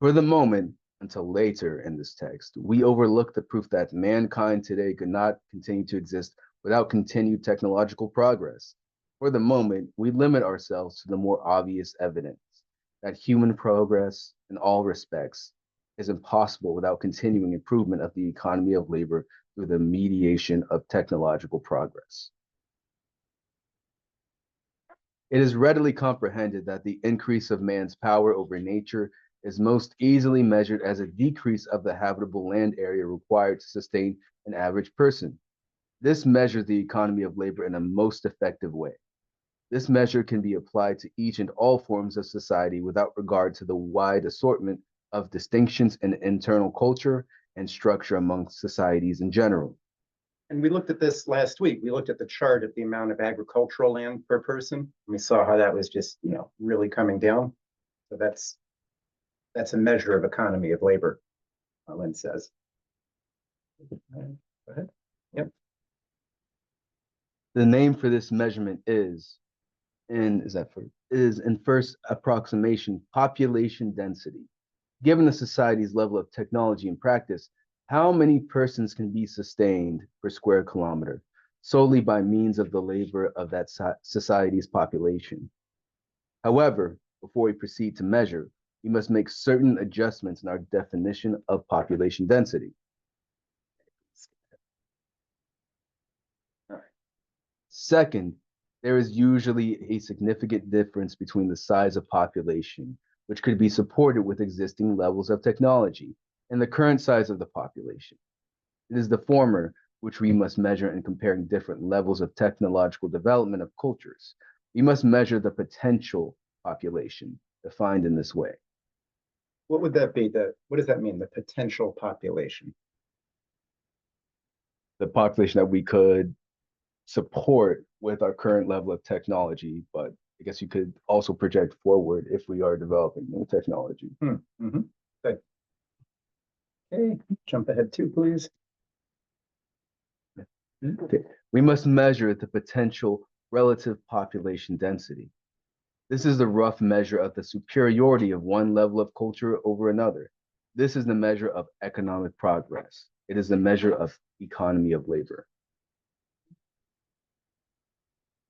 For the moment, until later in this text, we overlook the proof that mankind today could not continue to exist without continued technological progress. For the moment, we limit ourselves to the more obvious evidence that human progress in all respects is impossible without continuing improvement of the economy of labor through the mediation of technological progress. It is readily comprehended that the increase of man's power over nature is most easily measured as a decrease of the habitable land area required to sustain an average person. This measures the economy of labor in a most effective way. This measure can be applied to each and all forms of society without regard to the wide assortment of distinctions in internal culture and structure among societies in general. And we looked at this last week. We looked at the chart of the amount of agricultural land per person. We saw how that was just, really coming down. So that's a measure of economy of labor, Lynn says. Go ahead. Yep. The name for this measurement is in first approximation population density. Given the society's level of technology and practice, how many persons can be sustained per square kilometer solely by means of the labor of that society's population? However, before we proceed to measure, we must make certain adjustments in our definition of population density. Second, there is usually a significant difference between the size of population, which could be supported with existing levels of technology, and the current size of the population. It is the former which we must measure in comparing different levels of technological development of cultures. We must measure the potential population defined in this way. What would that be? What does that mean, the potential population? The population that we could support with our current level of technology, but I guess you could also project forward if we are developing new technology. Mm-hmm. Good. Okay, jump ahead too, please. Okay. We must measure the potential relative population density. This is the rough measure of the superiority of one level of culture over another. This is the measure of economic progress. It is the measure of economy of labor.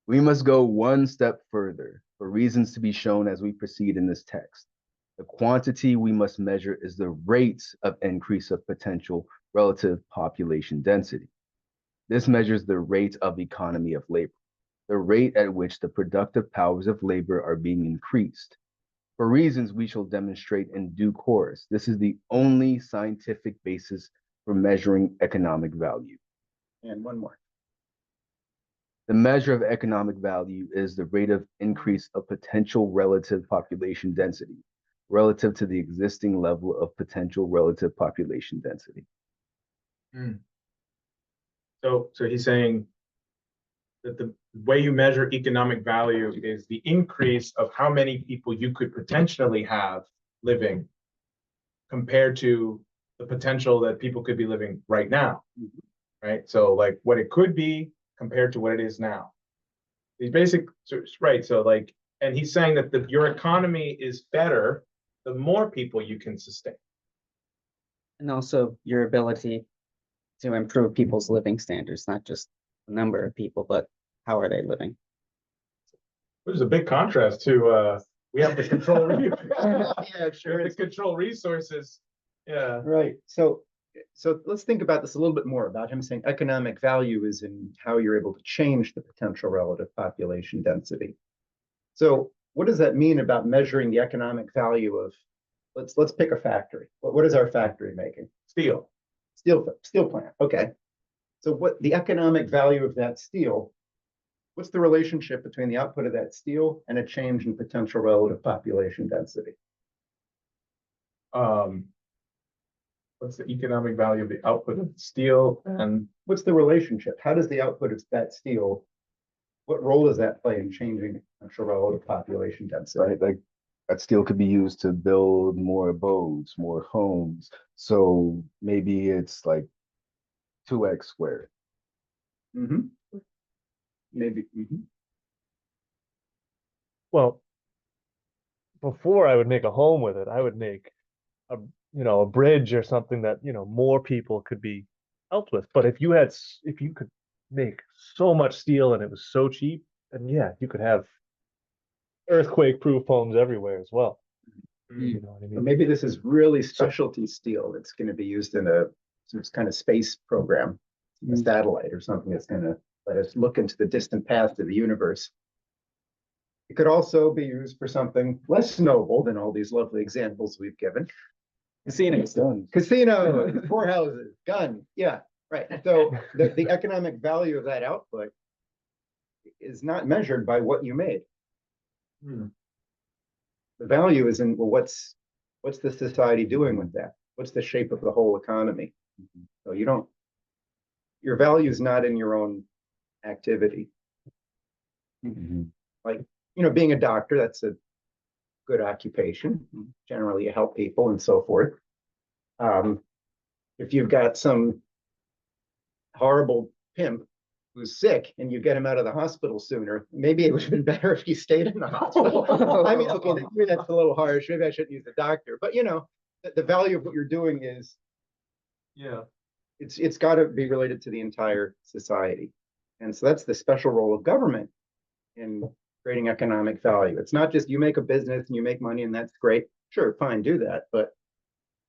We must go one step further for reasons to be shown as we proceed in this text. The quantity we must measure is the rate of increase of potential relative population density. This measures the rate of economy of labor, the rate at which the productive powers of labor are being increased. For reasons we shall demonstrate in due course, this is the only scientific basis for measuring economic value. And one more. The measure of economic value is the rate of increase of potential relative population density relative to the existing level of potential relative population density. So he's saying that the way you measure economic value is the increase of how many people you could potentially have living compared to the potential that people could be living right now, right? So like what it could be compared to what it is now. These basic, right? So like, and he's saying that your economy is better the more people you can sustain. And also your ability to improve people's living standards, not just the number of people, but how are they living? There's a big contrast to we have to control Yeah, sure. to control resources. Yeah. Right. So let's think about this a little bit more about him saying economic value is in how you're able to change the potential relative population density. So what does that mean about measuring the economic value of, let's pick a factory. What is our factory making? Steel. Steel plant. Okay. So what the economic value of that steel, what's the relationship between the output of that steel and a change in potential relative population density? What's the economic value of the output of steel and What's the relationship? How does the output of that steel, what role does that play in changing potential relative population density? Right? Like that steel could be used to build more abodes, more homes. So maybe it's like 2x squared. Mhm. Maybe. Well, before I would make a home with it, I would make a, a bridge or something that, more people could be helped with. But if you could make so much steel and it was so cheap, then yeah, you could have earthquake-proof homes everywhere as well. You know what I Or mean? maybe this is really specialty steel that's going to be used in some kind of space program, a satellite or something that's going to let us look into the distant past of the universe. It could also be used for something less noble than all these lovely examples we've given. Casinos, casinos, poorhouses, gun. Yeah, right. So the economic value of that output is not measured by what you made. The value is in, well, what's the society doing with that? What's the shape of the whole economy? So your value is not in your own activity. Like, being a doctor, that's a good occupation. Generally, you help people and so forth. If you've got some horrible pimp who's sick and you get him out of the hospital sooner, maybe it would have been better if he stayed in the hospital. I mean, okay, maybe that's a little harsh. Maybe I shouldn't use the doctor, but the value of what you're doing is, it's got to be related to the entire society. And so that's the special role of government in creating economic value. It's not just you make a business and you make money and that's great. Sure, fine, do that. But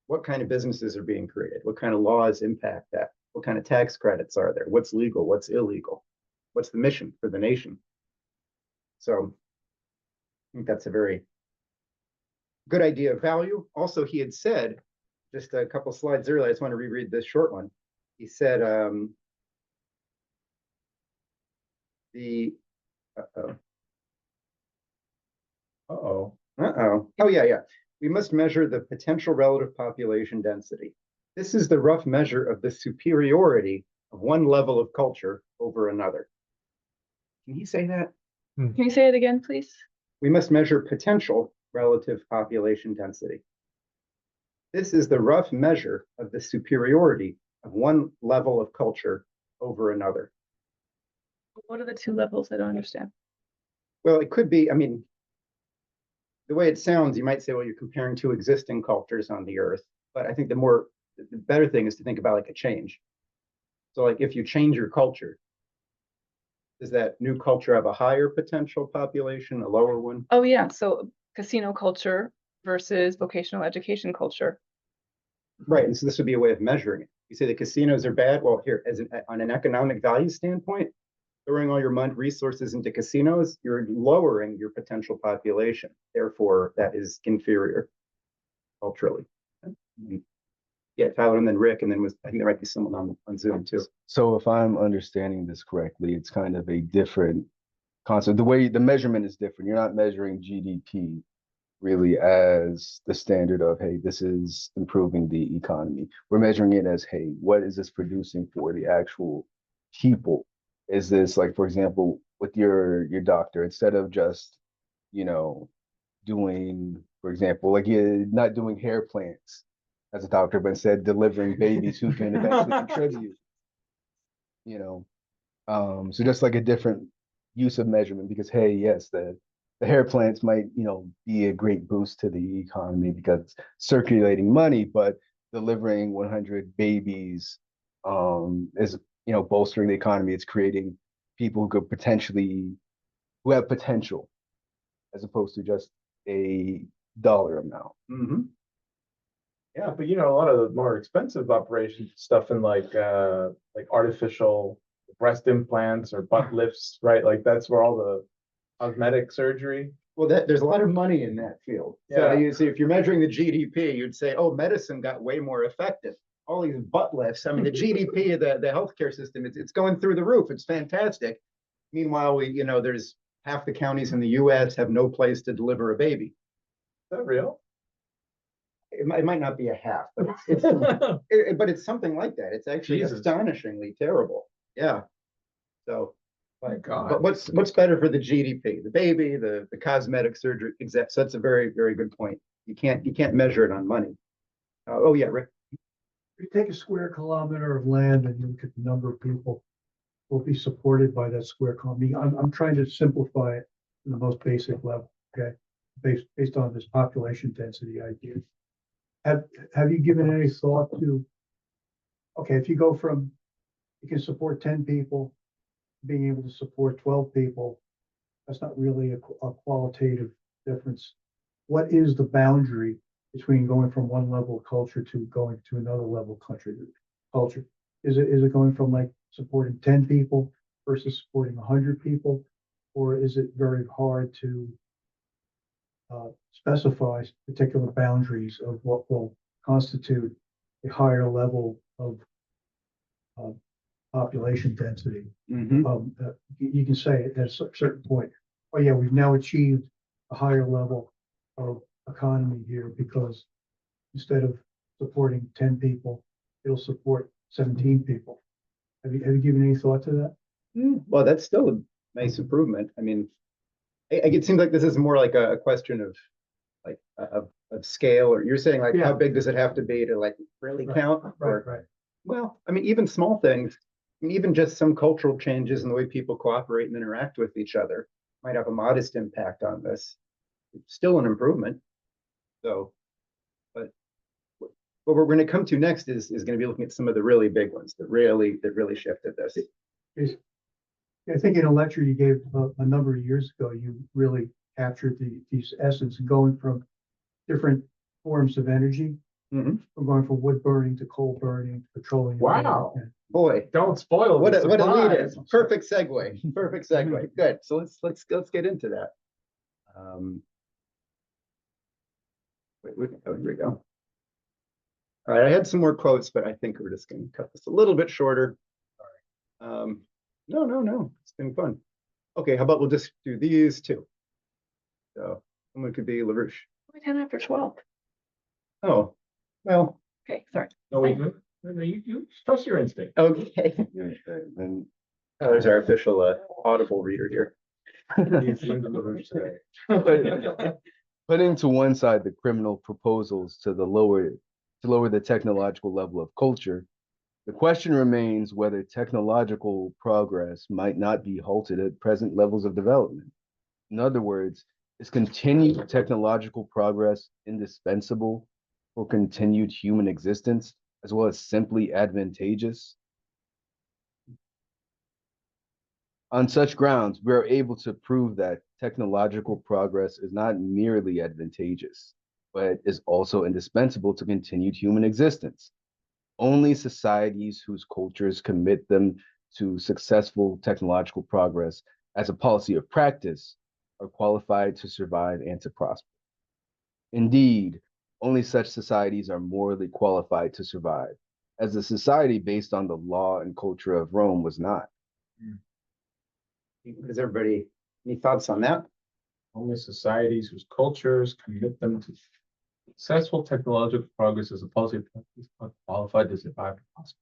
what kind of businesses are being created? What kind of laws impact that? What kind of tax credits are there? What's legal? What's illegal? What's the mission for the nation? So I think that's a very good idea of value. Also, he had said, just a couple slides earlier, I just want to reread this short one. He said, oh, yeah. We must measure the potential relative population density. This is the rough measure of the superiority of one level of culture over another. Can he say that? Can you say it again, please? We must measure potential relative population density. This is the rough measure of the superiority of one level of culture over another. What are the two levels? I don't understand. Well, it could be, I mean, the way it sounds, you might say, well, you're comparing two existing cultures on the earth. But I think the better thing is to think about like a change. So like if you change your culture, does that new culture have a higher potential population, a lower one? Oh, yeah. So casino culture versus vocational education culture. Right. And so this would be a way of measuring it. You say the casinos are bad. Well, here, on an economic value standpoint, throwing all your money resources into casinos, you're lowering your potential population. Therefore, that is inferior culturally. Yeah, Tyler, and then Rick, and then I think there might be someone on Zoom too. So if I'm understanding this correctly, it's kind of a different concept. The way the measurement is different. You're not measuring GDP really as the standard of, hey, this is improving the economy. We're measuring it as, hey, what is this producing for the actual people? Is this like, for example, with your doctor, instead of just, doing, for example, like you're not doing hair plants as a doctor, but instead delivering babies who can eventually contribute, so just like a different use of measurement because, hey, yes, the hair plants might, be a great boost to the economy because it's circulating money, but delivering 100 babies is, bolstering the economy. It's creating people who have potential as opposed to just a dollar amount. Mm-hmm. Yeah, but a lot of the more expensive operation stuff in like artificial breast implants or butt lifts, right? Like that's where all the cosmetic surgery. Well, there's a lot of money in that field. Yeah. So you see, if you're measuring the GDP, you'd say, oh, medicine got way more effective. All these butt lifts. I mean, the GDP of the healthcare system, it's going through the roof. It's fantastic. Meanwhile, there's half the counties in the US have no place to deliver a baby. Is that real? It might not be a half, but but it's something like that. It's actually astonishingly terrible. Yeah. So, My God. but what's better for the GDP? The baby, the cosmetic surgery, exact. So that's a very, very good point. You can't measure it on money. Oh yeah, Rick. If you take a square kilometer of land and you look at the number of people will be supported by that square kilometer. I'm trying to simplify it to the most basic level, okay? Based on this population density idea. Have you given any thought to, okay, if you go from, you can support 10 people, being able to support 12 people, that's not really a qualitative difference. What is the boundary between going from one level of culture to going to another level of culture? Is it going from like supporting 10 people versus supporting 100 people? Or is it very hard to specify particular boundaries of what will constitute a higher level of population density? You can say at a certain point, oh yeah, we've now achieved a higher level of economy here because instead of supporting 10 people, it'll support 17 people. Have you given any thought to that? Well, that's still a nice improvement. I mean, it seems like this is more like a question of like of scale, or you're saying like, Yeah. how big does it have to be to like really count? Or, Right. well, I mean, even small things, I mean, even just some cultural changes in the way people cooperate and interact with each other might have a modest impact on this. It's still an improvement. So, but what we're going to come to next is going to be looking at some of the really big ones that really shifted this. I think in a lecture you gave a number of years ago, you really captured these essence and going from different forms of energy. Mhm. From going from wood burning to coal burning, to petroleum. Wow. burning, Boy, Don't spoil what the a lead in. surprise. Perfect segue. Perfect segue. Good. So let's get into that. Oh, here we go. All right, I had some more quotes, but I think we're just going to cut this a little bit shorter. No, it's been fun. Okay, how about we'll just do these two. So someone could be LaRouche. 10 after 12. Oh, well, Okay, sorry. No, we do. No, you trust your instinct. okay. And There's our official Audible reader here. putting to one side the criminal proposals to lower the technological level of culture, the question remains whether technological progress might not be halted at present levels of development. In other words, is continued technological progress indispensable for continued human existence, as well as simply advantageous? On such grounds, we are able to prove that technological progress is not merely advantageous, but is also indispensable to continued human existence. Only societies whose cultures commit them to successful technological progress as a policy of practice are qualified to survive and to prosper. Indeed, only such societies are morally qualified to survive, as the society based on the law and culture of Rome was not. Does everybody any thoughts on that? Only societies whose cultures commit them to successful technological progress as a policy of practice are qualified to survive and prosper.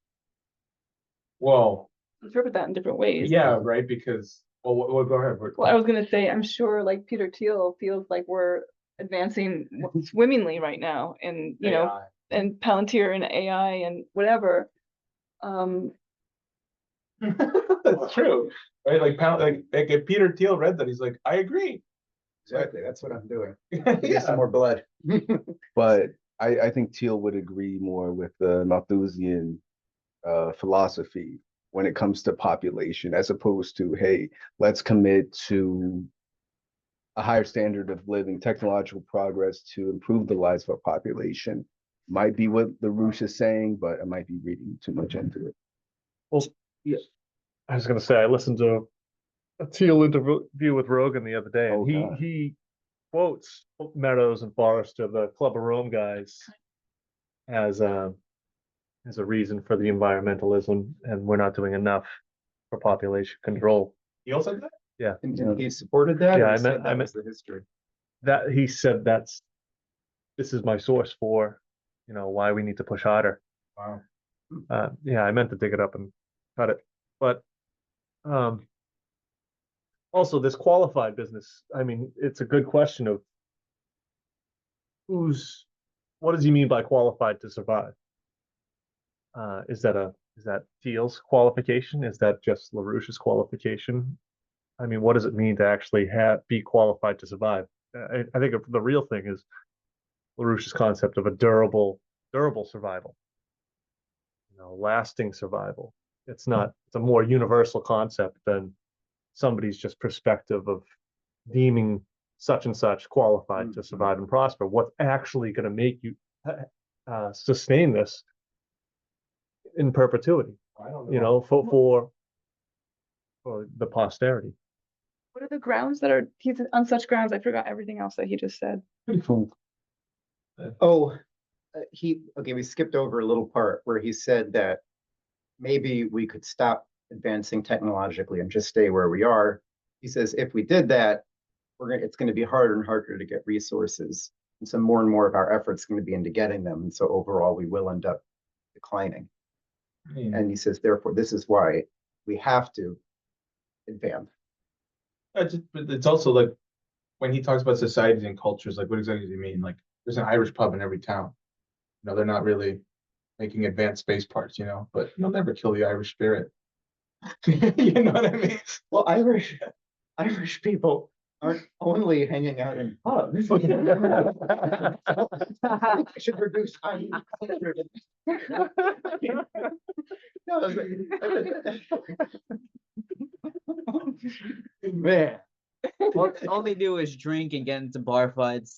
Well, Interpret that in different ways. yeah, right, because, well, go ahead. Well, I was gonna say, I'm sure like Peter Thiel feels like we're advancing swimmingly right now, and you know, and Palantir and AI and whatever. That's true, right? Like if Peter Thiel read that, he's like, I agree. Exactly, that's what I'm doing. Yeah. Get some more blood. But I think Thiel would agree more with the Malthusian philosophy when it comes to population, as opposed to, hey, let's commit to a higher standard of living, technological progress to improve the lives of our population. Might be what LaRouche is saying, but I might be reading too much into it. Well, yeah, I was gonna say I listened to a Teal interview with Rogan the other day, and Oh, God. he quotes Meadows and Forrester, the Club of Rome guys, as a reason for the environmentalism, and we're not doing enough for population control. Thiel said that? Yeah, And he supported that. Yeah, or I he said meant- that I was meant- the history. that he said this is my source for, why we need to push harder. Wow. Yeah, I meant to dig it up and cut it, but also this qualified business. I mean, it's a good question of what does he mean by qualified to survive? Is that Is that Thiel's qualification? Is that just LaRouche's qualification? I mean, what does it mean to actually be qualified to survive? I think the real thing is LaRouche's concept of a durable survival, lasting survival. It's a more universal concept than somebody's just perspective of deeming such and such qualified to survive and prosper. What's actually going to make you sustain this in perpetuity? I don't know. For the posterity. What are the grounds that are, he's on such grounds? I forgot everything else that he just said. Oh, we skipped over a little part where he said that maybe we could stop advancing technologically and just stay where we are. He says if we did that, it's going to be harder and harder to get resources. And so more and more of our efforts going to be into getting them. And so overall, we will end up declining. And he says, therefore, this is why we have to advance. But it's also like when he talks about societies and cultures, like what exactly does he mean? Like there's an Irish pub in every town. They're not really making advanced space parts, but you'll never kill the Irish spirit. You know what I mean? Well, Irish people aren't only hanging out in pubs. Should reduce Irish culture. Man, All they do is drink and get into bar fights.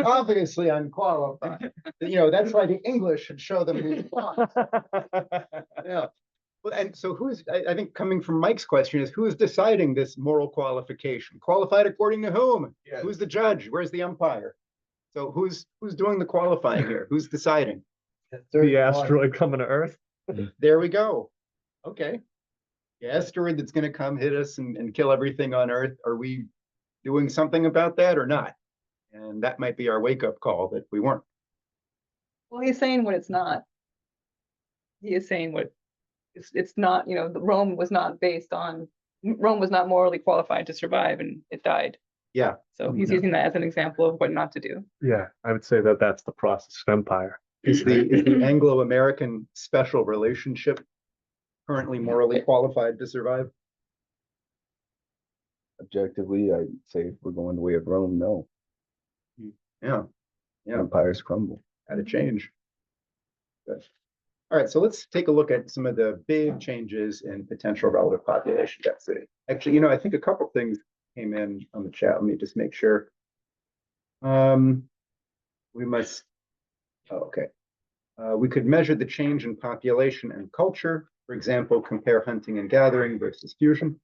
Obviously unqualified. That's why the English should show them who's boss. Yeah. Well, and so I think coming from Mike's question is who's deciding this moral qualification? Qualified according to whom? Yes. Who's the judge? Where's the umpire? So who's doing the qualifying here? Who's deciding? The asteroid coming to Earth. There we go. Okay. The asteroid that's going to come hit us and kill everything on Earth. Are we doing something about that or not? And that might be our wake-up call that we weren't. Well, he's saying what it's not. He is saying what it's not, Rome was not morally qualified to survive and it died. Yeah. So he's using that as an example of what not to do. Yeah, I would say that's the process of empire. Is the Anglo-American special relationship currently morally qualified to survive? Objectively, I'd say if we're going the way of Rome, no. Yeah. Empires crumble. Had to change. Good. All right, so let's take a look at some of the big changes in potential relative population density. Actually, I think a couple things came in on the chat. Let me just make sure. We could measure the change in population and culture. For example, compare hunting and gathering versus fusion.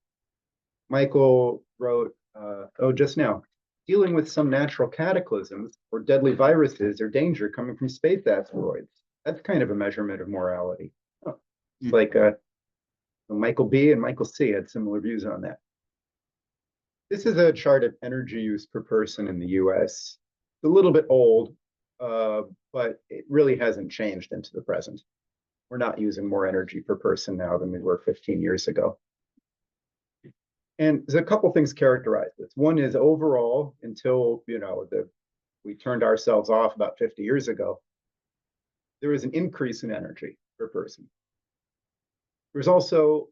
Michael wrote, just now, dealing with some natural cataclysms or deadly viruses or danger coming from space asteroids. That's kind of a measurement of morality. It's like Michael B and Michael C had similar views on that. This is a chart of energy use per person in the US. It's a little bit old, but it really hasn't changed into the present. We're not using more energy per person now than we were 15 years ago. And there's a couple things characterize this. One is overall, until we turned ourselves off about 50 years ago, there is an increase in energy per person. There's also,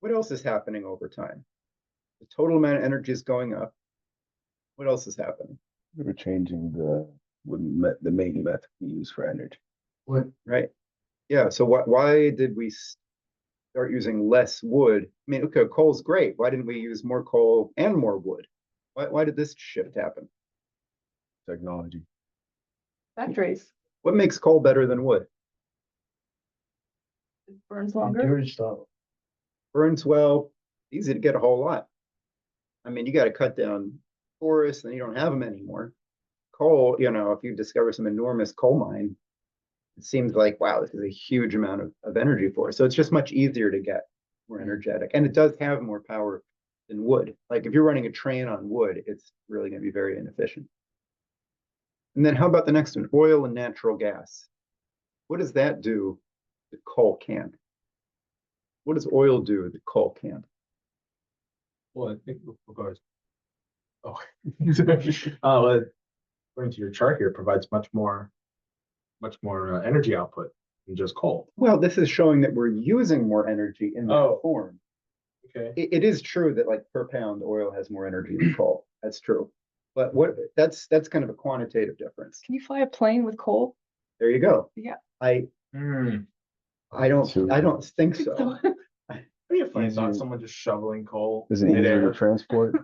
what else is happening over time? The total amount of energy is going up. What else is happening? We're changing the main method we use for energy. What? Right. Yeah. So why did we start using less wood? I mean, okay, coal's great. Why didn't we use more coal and more wood? Why did this shift happen? Technology. Factories. What makes coal better than wood? It burns longer. Endurance stuff. Burns well, easy to get a whole lot. I mean, you got to cut down forests and you don't have them anymore. Coal, if you discover some enormous coal mine, it seems like, wow, this is a huge amount of energy for us. So it's just much easier to get more energetic. And it does have more power than wood. Like if you're running a train on wood, it's really going to be very inefficient. And then how about the next one? Oil and natural gas. What does that do that coal can't? What does oil do that coal can't? Well, I think with regards. According to your chart here, it provides much more energy output. than just coal. Well, this is showing that we're using more energy in the Oh. form. Okay. It is true that like per pound oil has more energy than coal. That's true. But that's kind of a quantitative difference. Can you fly a plane with coal? There you go. Yeah. I don't think so. Be a funny Easier. thought, someone just shoveling coal. Is it easier midair. to transport?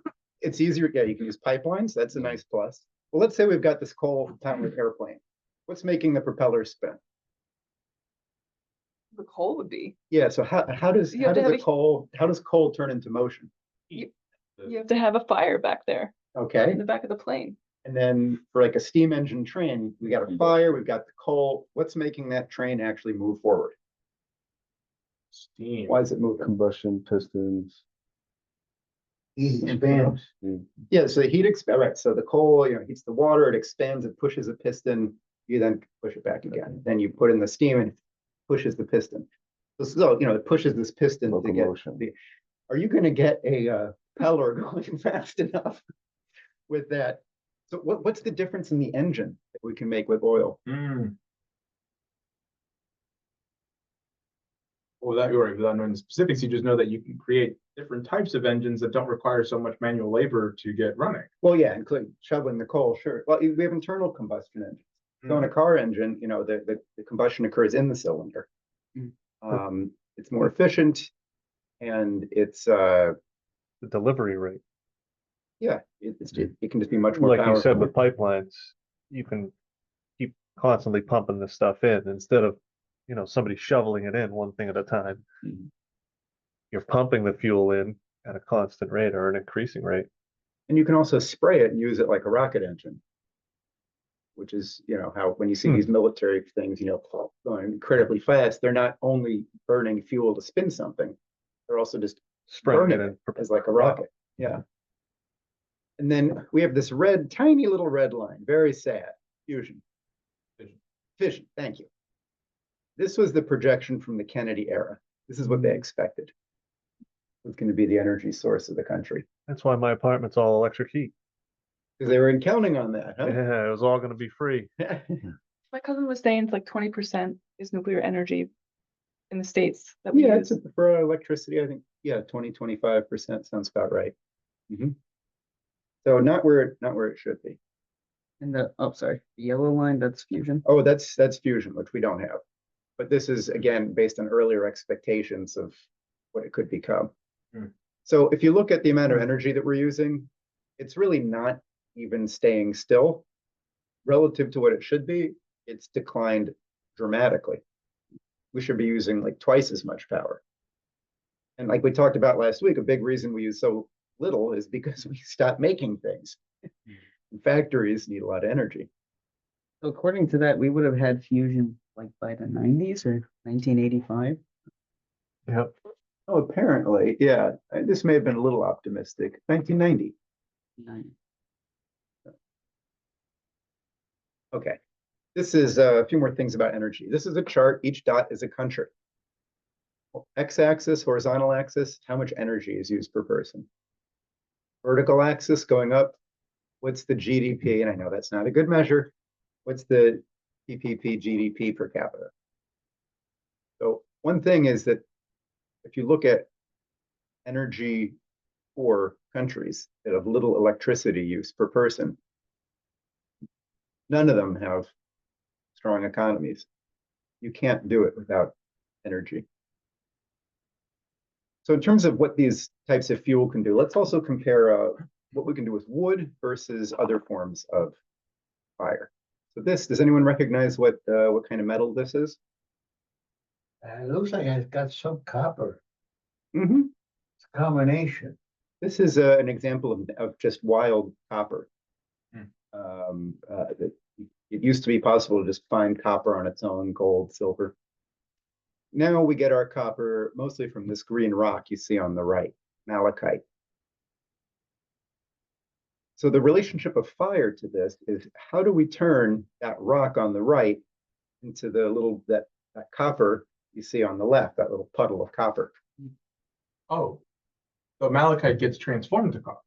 It's easier. Yeah, you can use pipelines. That's a nice plus. Well, let's say we've got this coal powered airplane. What's making the propeller spin? The coal would be. Yeah, so how does You have to have how does coal turn into motion? You have to have a fire back there Okay. in the back of the plane. And then for like a steam engine train, we got a fire, we've got the coal. What's making that train actually move forward? Steam. Why is it moving? Combustion pistons. Heat expands. Yeah, so the heat expands, right? So the coal, heats the water, it expands, it pushes a piston. You then push it back again. Then you put in the steam and it pushes the piston. So it pushes this piston to get Locomotion. Are you going to get a propeller going fast enough with that? So what's the difference in the engine that we can make with oil? Well, that you're right, without knowing the specifics, you just know that you can create different types of engines that don't require so much manual labor to get running. Well, yeah, including shoveling the coal, sure. Well, we have internal combustion engines. So in a car engine, the combustion occurs in the cylinder. It's more efficient, and it's The delivery rate. it can just be much more Like you powerful. said, with pipelines, you can keep constantly pumping this stuff in instead of, somebody shoveling it in one thing at a time. Mhm. You're pumping the fuel in at a constant rate or an increasing rate. And you can also spray it and use it like a rocket engine, which is, how when you see these military things, going incredibly fast, they're not only burning fuel to spin something, they're also just Spraying it burning in. it as like a rocket. Yeah. And then we have this tiny little red line, very sad, fusion. Fission, thank you. This was the projection from the Kennedy era. This is what they expected. It was going to be the energy source of the country. That's why my apartment's all electric heat. Because they were counting on that, huh? Yeah, it was all going to be free. My cousin was saying it's like 20% is nuclear energy in the States that we Yeah, use. for electricity, I think, 20-25% sounds about right. So not where it should be. And the yellow line, that's fusion. Oh, that's fusion, which we don't have. But this is again based on earlier expectations of what it could become. So if you look at the amount of energy that we're using, it's really not even staying still. Relative to what it should be, it's declined dramatically. We should be using like twice as much power. And like we talked about last week, a big reason we use so little is because we stopped making things. And factories need a lot of energy. So according to that, we would have had fusion like by the 90s or 1985. Yep. Oh, apparently, yeah. This may have been a little optimistic. 1990. Okay. This is a few more things about energy. This is a chart. Each dot is a country. X-axis, horizontal axis, how much energy is used per person. Vertical axis going up, what's the GDP? And I know that's not a good measure. What's the PPP GDP per capita? So one thing is that if you look at energy poor countries that have little electricity use per person, none of them have strong economies. You can't do it without energy. So in terms of what these types of fuel can do, let's also compare what we can do with wood versus other forms of fire. So does anyone recognize what kind of metal this is? It looks like it's got some copper. Mm-hmm. It's a combination. This is an example of just wild copper. It used to be possible to just find copper on its own, gold, silver. Now we get our copper mostly from this green rock you see on the right, malachite. So the relationship of fire to this is how do we turn that rock on the right into that copper you see on the left, that little puddle of copper. Oh, so malachite gets transformed to copper.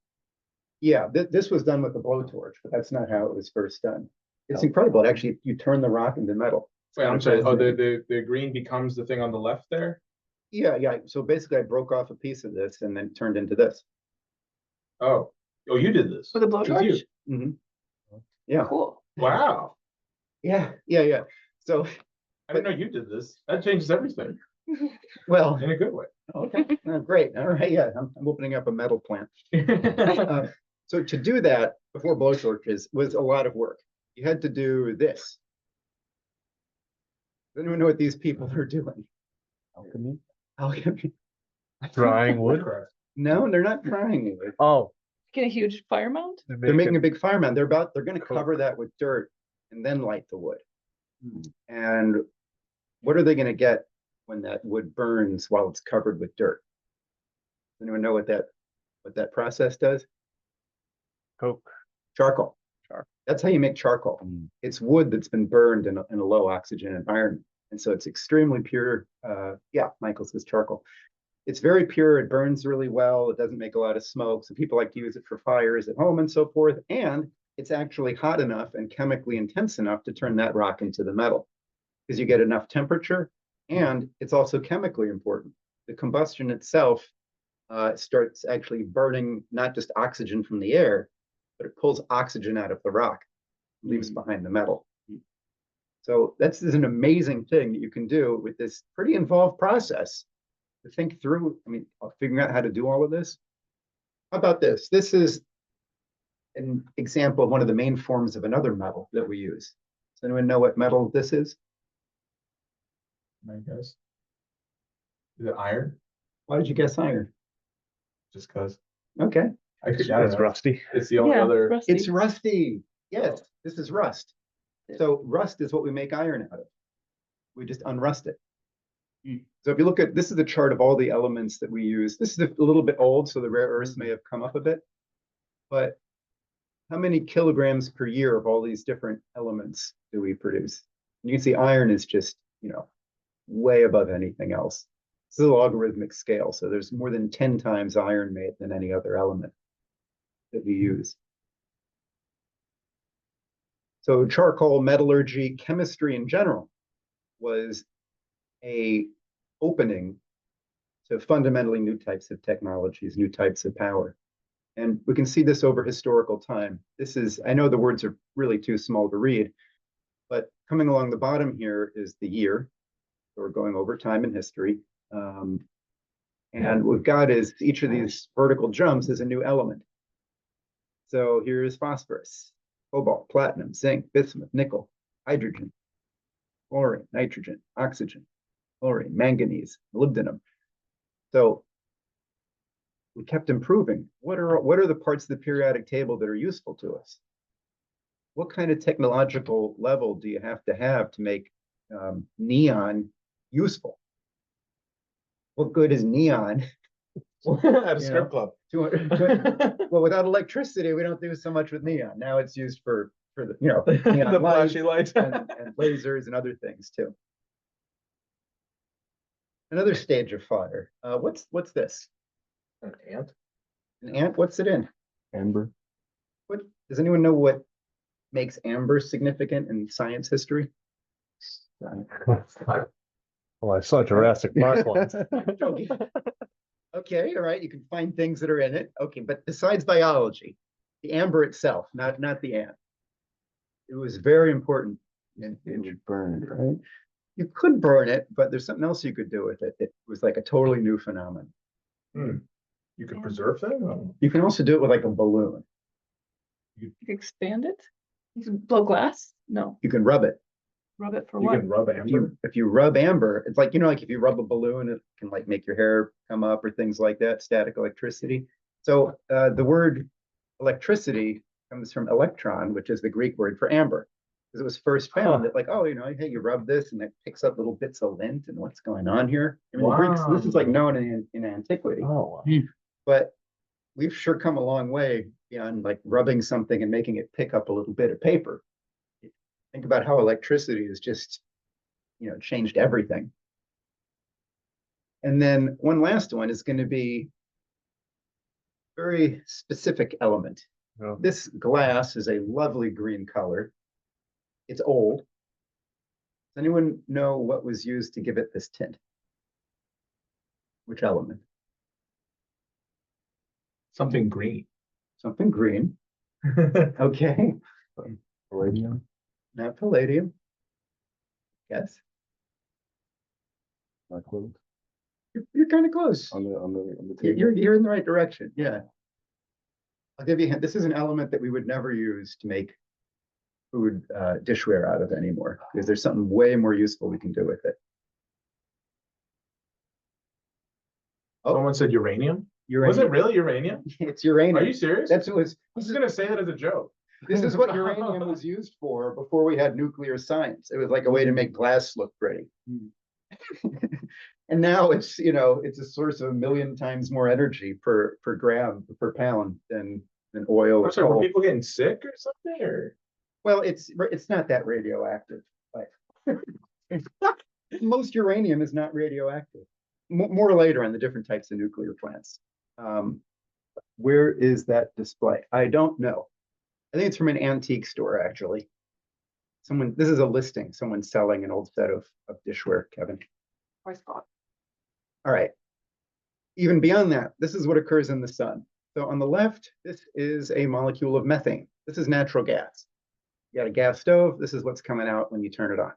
Yeah, this was done with a blowtorch, but that's not how it was first done. It's incredible. Actually, you turn the rock into metal. Wait, I'm sorry. Oh, the green becomes the thing on the left there? Yeah. So basically I broke off a piece of this and then turned into this. Oh, oh, you did this. With a It was you. blowtorch? Yeah, Cool. Wow. yeah. So, I didn't know you did this. That changes everything well, in a good way. okay, great. All right. Yeah, I'm opening up a metal plant. So to do that before blowtorches was a lot of work. You had to do this. Does anyone know what these people are doing? Alchemy? Alchemy. Drying wood. No, they're not trying it. Oh, Get a huge fire mount? They're making a big fire mound. They're going to cover that with dirt and then light the wood. And what are they going to get when that wood burns while it's covered with dirt? Does anyone know what that process does? coke. Charcoal. That's how you make charcoal. It's wood that's been burned in a low oxygen environment. And so it's extremely pure. Yeah, Michael says charcoal. It's very pure. It burns really well. It doesn't make a lot of smoke. So people like to use it for fires at home and so forth. And it's actually hot enough and chemically intense enough to turn that rock into the metal because you get enough temperature. And it's also chemically important. The combustion itself starts actually burning not just oxygen from the air, but it pulls oxygen out of the rock, leaves behind the metal. So that's an amazing thing that you can do with this pretty involved process to think through. I mean, figuring out how to do all of this. How about this? This is an example of one of the main forms of another metal that we use. Does anyone know what metal this is? I guess. Is it iron? Why did you guess iron? Just because. Okay. I don't That's know. rusty. It's the only Yeah, other. rusty. It's rusty. Yes, this is rust. So rust is what we make iron out of. We just unrust it. So if you look at, this is a chart of all the elements that we use. This is a little bit old, so the rare earths may have come up a bit. But how many kilograms per year of all these different elements do we produce? And you can see iron is just, way above anything else. This is a logarithmic scale, so there's more than 10 times iron made than any other element that we use. So charcoal, metallurgy, chemistry in general was a opening to fundamentally new types of technologies, new types of power. And we can see this over historical time. This is, I know the words are really too small to read, but coming along the bottom here is the year. So we're going over time in history. And what we've got is each of these vertical jumps is a new element. So here is phosphorus, cobalt, platinum, zinc, bismuth, nickel, hydrogen, chlorine, nitrogen, oxygen, chlorine, manganese, molybdenum. So we kept improving. What are the parts of the periodic table that are useful to us? What kind of technological level do you have to make neon useful? What good is neon? At a strip club. 200, well, without electricity, we don't do so much with neon. Now it's used for the neon The lights flashy lights. and lasers and other things too. Another stage of fire. What's this? An ant? An ant? What's it in? Amber? What does anyone know what makes amber significant in science history? Well, I saw Jurassic Park once. Okay, all right. You can find things that are in it. Okay, but besides biology, the amber itself, not the ant. It was very important. It would burn, right? You could burn it, but there's something else you could do with it. It was like a totally new phenomenon. You could preserve that? You can also do it with like a balloon. You can expand it? You can blow glass? No, You can rub it. rub it for You what? can rub amber. If you rub amber, it's like, like if you rub a balloon, it can like make your hair come up or things like that, static electricity. So the word electricity comes from electron, which is the Greek word for amber. Because it was first found that like, hey, you rub this and it picks up little bits of lint and what's going on here. I mean, the Greeks, this is like known in antiquity. Oh, But we've sure come a long way beyond like rubbing something and making it pick up a little bit of paper. Think about how electricity has just, changed everything. And then one last one is going to be very specific element. Oh. This glass is a lovely green color. It's old. anyone know what was used to give it this tint? Which element? Something green. Something green. Okay, Palladium. not palladium. Yes, Not close. you're kind of close. On the table. You're in the right direction, yeah. I'll give you a hint. This is an element that we would never use to make food dishware out of anymore, because there's something way more useful we can do with it. Oh, Someone said uranium. Was uranium. it really uranium? It's uranium. Are you serious? That's what was, I was gonna say that as a joke. this is what uranium was used for before we had nuclear science. It was like a way to make glass look pretty. And now it's, you know, it's a source of 1,000,000 times more energy per gram, per pound than oil or I'm sorry, were coal. people getting sick or something, or? Well, it's not that radioactive. Like, most uranium is not radioactive. More later on the different types of nuclear plants. Where is that display? I don't know. I think it's from an antique store, actually. This is a listing, someone selling an old set of dishware, Kevin. I spot. All right. Even beyond that, this is what occurs in the sun. So on the left, this is a molecule of methane. This is natural gas. You got a gas stove. This is what's coming out when you turn it on.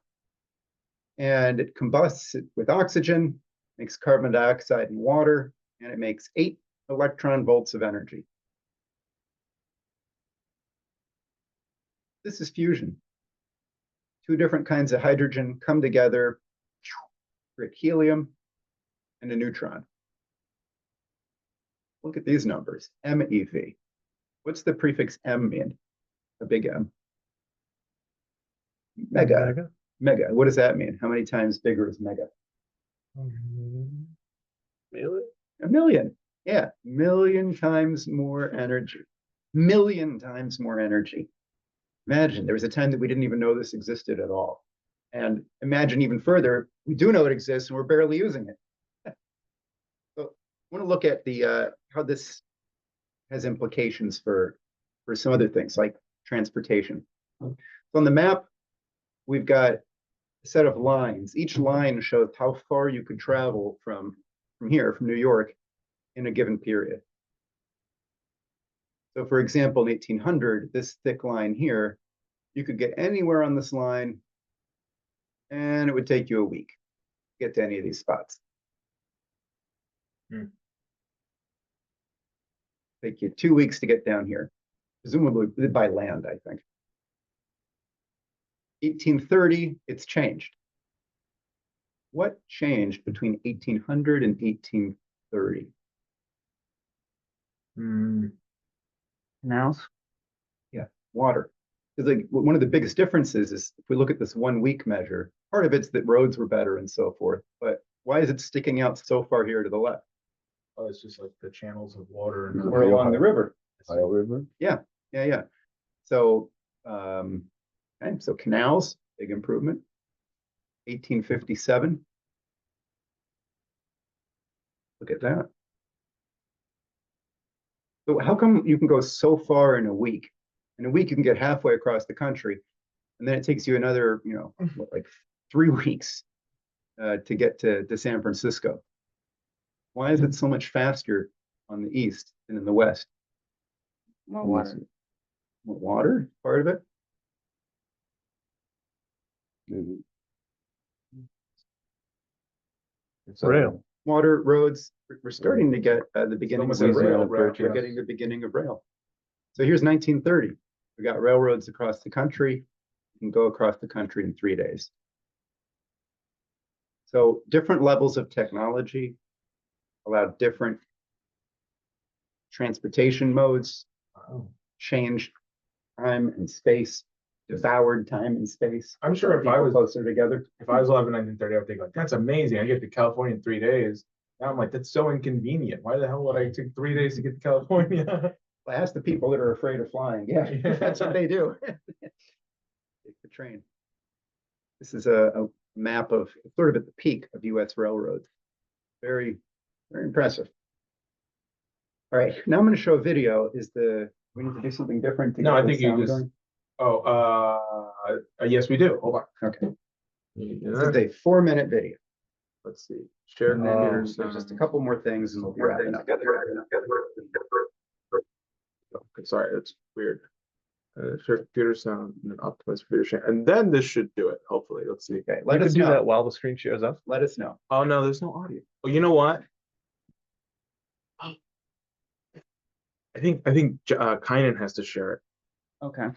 And it combusts with oxygen, makes carbon dioxide and water, and it makes 8 electron volts of energy. This is fusion. 2 different kinds of hydrogen come together, create helium and a neutron. Look at these numbers, MeV. What's the prefix M mean? A big M. Mega. Mega. What does that mean? How many times bigger is mega? Really? 1,000,000. Yeah, 1,000,000 times more energy. 1,000,000 times more energy. Imagine there was a time that we didn't even know this existed at all. And imagine even further, we do know it exists and we're barely using it. So I want to look at the how this has implications for some other things like transportation. So on the map, we've got a set of lines. Each line shows how far you could travel from here, from New York, in a given period. So for example, in 1800, this thick line here, you could get anywhere on this line and it would take you a week to get to any of these spots. Take you 2 weeks to get down here, presumably by land, I think. 1830, it's changed. What changed between 1800 and 1830? Canals. Yeah, water. Because like one of the biggest differences is if we look at this 1 week measure, part of it's that roads were better and so forth. But why is it sticking out so far here to the left? Oh, it's just like the channels of water and. We're along the river. Ohio River. Yeah. So, okay, so canals, big improvement. 1857. Look at that. So how come you can go so far in a week? In a week, you can get halfway across the country, and then it takes you another, like 3 weeks to get to San Francisco. Why is it so much faster on the east than in the west? More water. More water, part of it. Maybe. It's Rail. Water, roads. We're starting to get the beginnings So much of of rail. rail, We're purchase. getting the beginning of rail. So here's 1930. We got railroads across the country. You can go across the country in 3 days. So different levels of technology allow different transportation modes, changed time and space, devoured time and space. I'm sure if I People was closer together. If I was alive in 1930, I would think like, that's amazing. I get to California in 3 days. Now I'm like, that's so inconvenient. Why the hell would I take 3 days to get to California? I ask the people that are afraid of flying. Yeah, that's what they do. Take the train. This is a map of sort of at the peak of US railroads. Very, very impressive. All right, now I'm going to show a video. We need to do something different to No, get I the think you sound just- going? Oh, yes, we do. Hold on. Okay. This is a 4-minute video. Let's see, share computer There's just a sound. couple more things and we'll be wrapping up. Okay, sorry, it's weird. Share computer sound and then optimize video share, and then this should do it, hopefully. Let's see. Okay, You let can us do that know. while the screen shares up. Let us know. Oh, no, there's no audio. Oh, you know what? I think Kynan has to share it. Okay.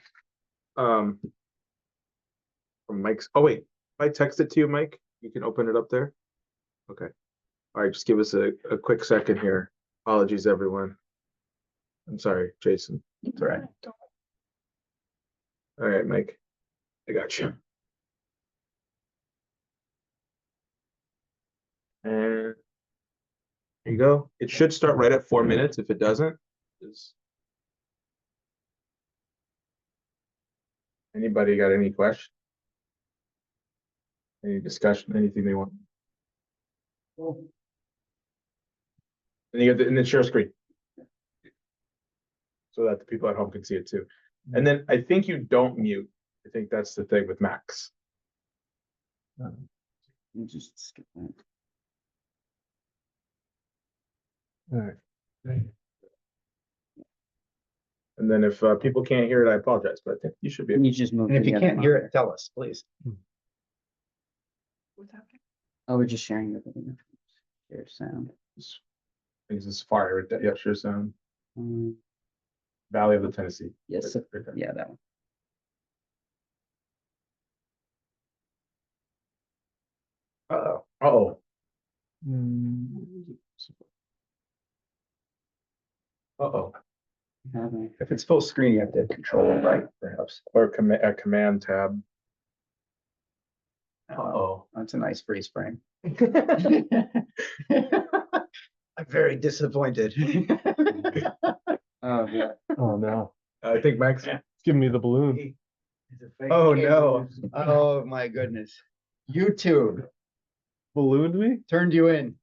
From Mike's. Oh, wait, if I text it to you, Mike, you can open it up there. Okay. All right, just give us a quick second here. Apologies, everyone. I'm sorry, Jason. It's all right. All right, Mike, I got you. And there you go. It should start right at 4 minutes. If it doesn't, is anybody got any questions? Any discussion, anything they want? And then share screen. So that the people at home can see it too. And then I think you don't mute. I think that's the thing with Max. You just skip that. All right. And then if people can't hear it, I apologize, but I think you should be. You just move. And if to you the other can't hear monitor. it, tell us, please. Oh, we're just sharing the video. Share sound. Things is fire right there. Yeah, sure sound. Um, Valley of the Tennessee. yes. Right there. Yeah, that one. Uh-oh. Uh-oh. Uh-oh. Having- If it's full screen, you have to control it right, perhaps. Or a command tab. Oh, that's a nice freeze frame. I'm very disappointed. Oh, yeah. Oh, no. I think Max. It's giving me the balloon. Oh, no. Oh, my goodness. YouTube Ballooned me? turned you in.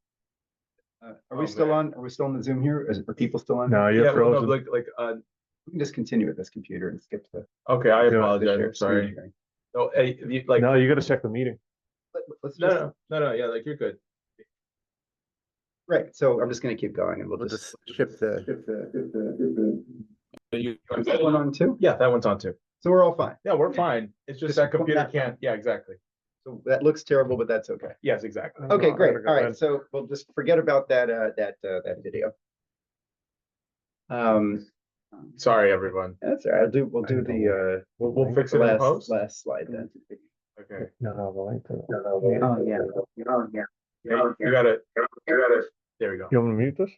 Are Oh, we still man. on? Are we still on the Zoom here? Are people still on? No, you're Yeah, well, no, frozen. We can just continue with this computer and skip the. okay, I Do it. apologize. the I'm share sorry. screen sharing. No, hey, like, No, you gotta check the meeting. Let's no, just, no, yeah, like you're good. right, so I'm just gonna keep going and we'll just ship the. Is that one on too? Yeah, that one's on too. So we're all fine. Yeah, we're fine. It's just Just that computer not- can't. Yeah, exactly. So that looks terrible, but that's okay. Yes, exactly. Okay, No, I great. gotta go All right, in. so we'll just forget about that video. Sorry, everyone. That's all right. We'll do the We'll fix it in last post. last slide then. Okay. No, the link. Oh, yeah. Oh, yeah. You got it. There we go. You want me to mute this?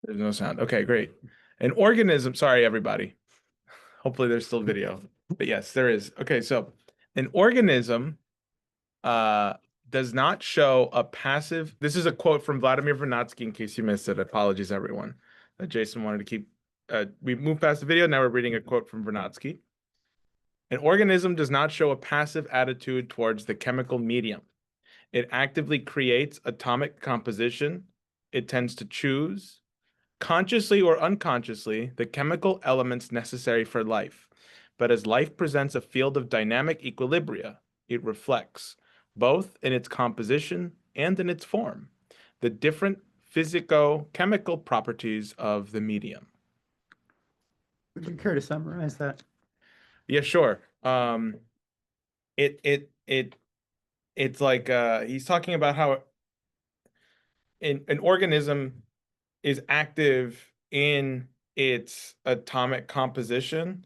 There's no sound. Okay, great. An organism, sorry, everybody. Hopefully there's still video, but yes, there is. Okay, so an organism does not show a passive. This is a quote from Vladimir Vernadsky, in case you missed it. Apologies, everyone. Jason wanted to keep, we moved past the video. Now we're reading a quote from Vernadsky. An organism does not show a passive attitude towards the chemical medium. It actively creates atomic composition. It tends to choose, consciously or unconsciously, the chemical elements necessary for life. But as life presents a field of dynamic equilibria, it reflects, both in its composition and in its form, the different physico-chemical properties of the medium. Would you care to summarize that? Yeah, sure. It's like he's talking about how an organism is active in its atomic composition,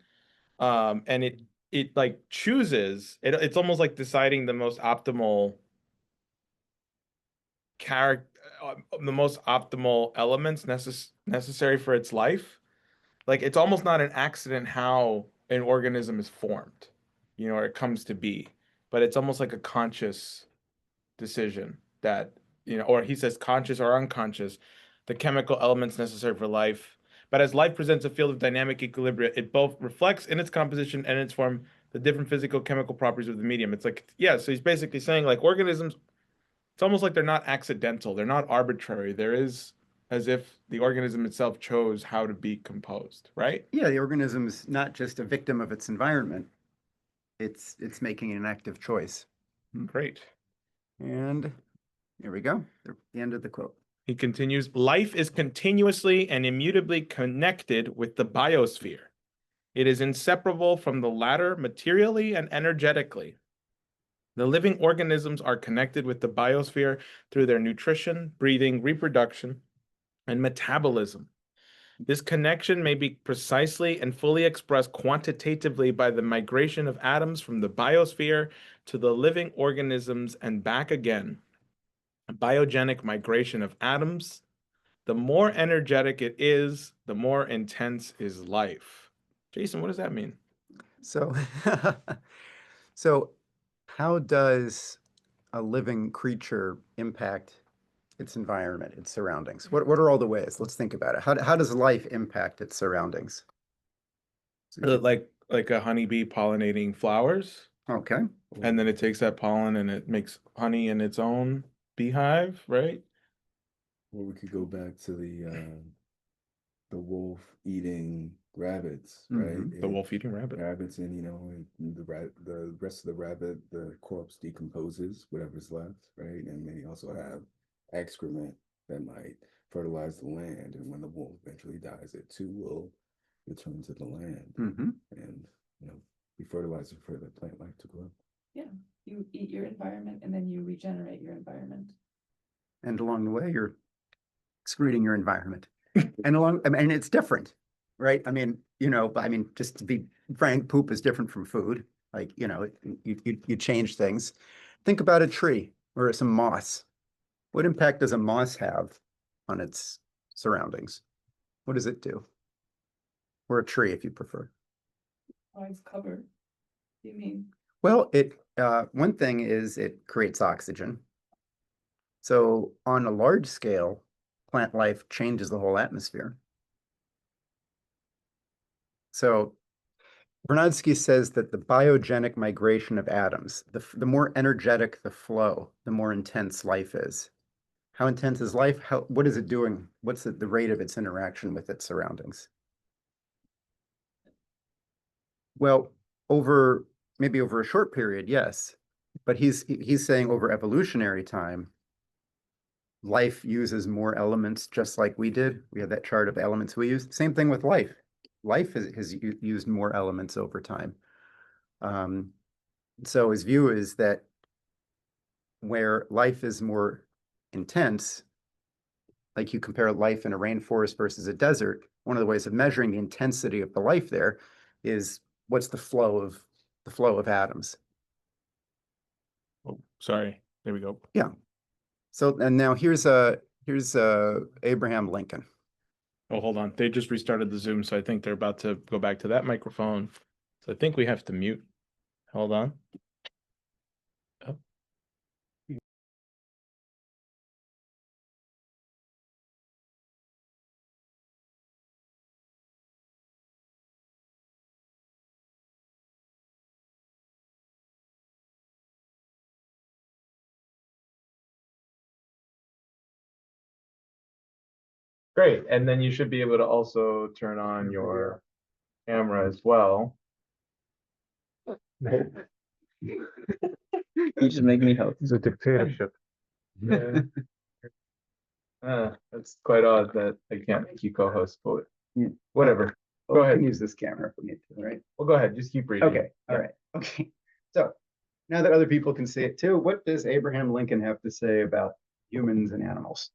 and it like chooses it's almost like deciding the most optimal character, the most optimal elements necessary for its life. Like it's almost not an accident how an organism is formed, or it comes to be, but it's almost like a conscious decision that, or he says conscious or unconscious, the chemical elements necessary for life. But as life presents a field of dynamic equilibria, it both reflects in its composition and its form the different physical chemical properties of the medium. It's like, yeah, so he's basically saying like organisms, it's almost like they're not accidental, they're not arbitrary. There is as if the organism itself chose how to be composed, right? Yeah, the organism is not just a victim of its environment. It's making an active choice. Great. And there we go. The end of the quote. He continues, life is continuously and immutably connected with the biosphere. It is inseparable from the latter materially and energetically. The living organisms are connected with the biosphere through their nutrition, breathing, reproduction, and metabolism. This connection may be precisely and fully expressed quantitatively by the migration of atoms from the biosphere to the living organisms and back again. A biogenic migration of atoms. The more energetic it is, the more intense is life. Jason, what does that mean? So, so how does a living creature impact its environment, its surroundings? What are all the ways? Let's think about it. How does life impact its surroundings? Like a honeybee pollinating flowers, Okay. and then it takes that pollen and it makes honey in its own beehive, right? Or we could go back to the wolf eating rabbits, right? Mhm. The wolf eating rabbit. Rabbits, and the rest of the rabbit, the corpse decomposes, whatever's left, right? And they also have excrement that might fertilize the land, and when the wolf eventually dies, it too will return to the land, Mhm. and be fertilizer for the plant life to grow. Yeah, you eat your environment and then you regenerate your environment. And along the way, you're excreting your environment. And it's different, right? I mean, just to be frank, poop is different from food. Like, you change things. Think about a tree or some moss. What impact does a moss have on its surroundings? What does it do? Or a tree, if you prefer. Oh, it's covered. You mean? Well, one thing is it creates oxygen. So on a large scale, plant life changes the whole atmosphere. So Vernadsky says that the biogenic migration of atoms, the more energetic the flow, the more intense life is. How intense is life? What is it doing? What's the rate of its interaction with its surroundings? Well, maybe over a short period, yes. But he's saying over evolutionary time, life uses more elements just like we did. We had that chart of elements we used. Same thing with life. Life has used more elements over time. So his view is that where life is more intense, like you compare life in a rainforest versus a desert, one of the ways of measuring the intensity of the life there is what's the flow of atoms. Oh, sorry. There we go. Yeah. So, and now here's Abraham Lincoln. Oh, hold on. They just restarted the Zoom, so I think they're about to go back to that microphone. So I think we have to mute. Hold on. Oh. Great. And then you should be able to also turn on your camera as well. You just make me host. It's a dictatorship. Yeah. That's quite odd that I can't make you co-host, but whatever. Well, Go we ahead. can use this camera if we need to, right? Well, go ahead. Just keep reading. Okay, all right, okay. So now that other people can see it too, what does Abraham Lincoln have to say about humans and animals?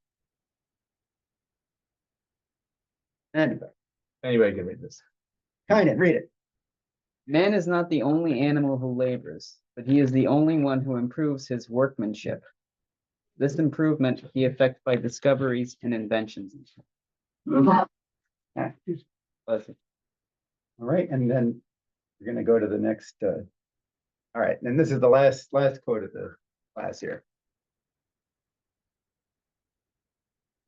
Anybody? Anybody can read this. Kind of, read it. Man is not the only animal who labors, but he is the only one who improves his workmanship. This improvement he effects by discoveries and inventions. Yeah. Bless you. All right, and then we're gonna go to the next, all right, and this is the last quote of the class here.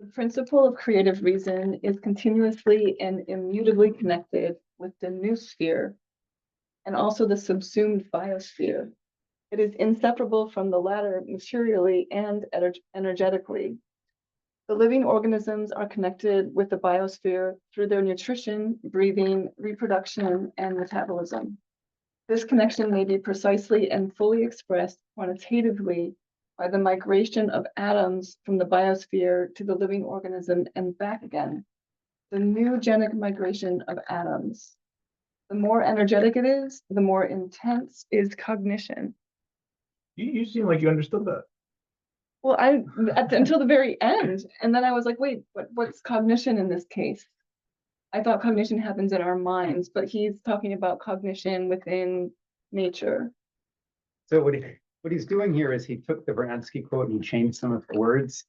The principle of creative reason is continuously and immutably connected with the noosphere and also the subsumed biosphere. It is inseparable from the latter materially and energetically. The living organisms are connected with the biosphere through their nutrition, breathing, reproduction, and metabolism. This connection may be precisely and fully expressed quantitatively by the migration of atoms from the biosphere to the living organism and back again. The neogenic migration of atoms. The more energetic it is, the more intense is cognition. You seem like you understood that. Well, until the very end, and then I was like, wait, what's cognition in this case? I thought cognition happens in our minds, but he's talking about cognition within nature. So what he's doing here is he took the Vronsky quote and he changed some of the words.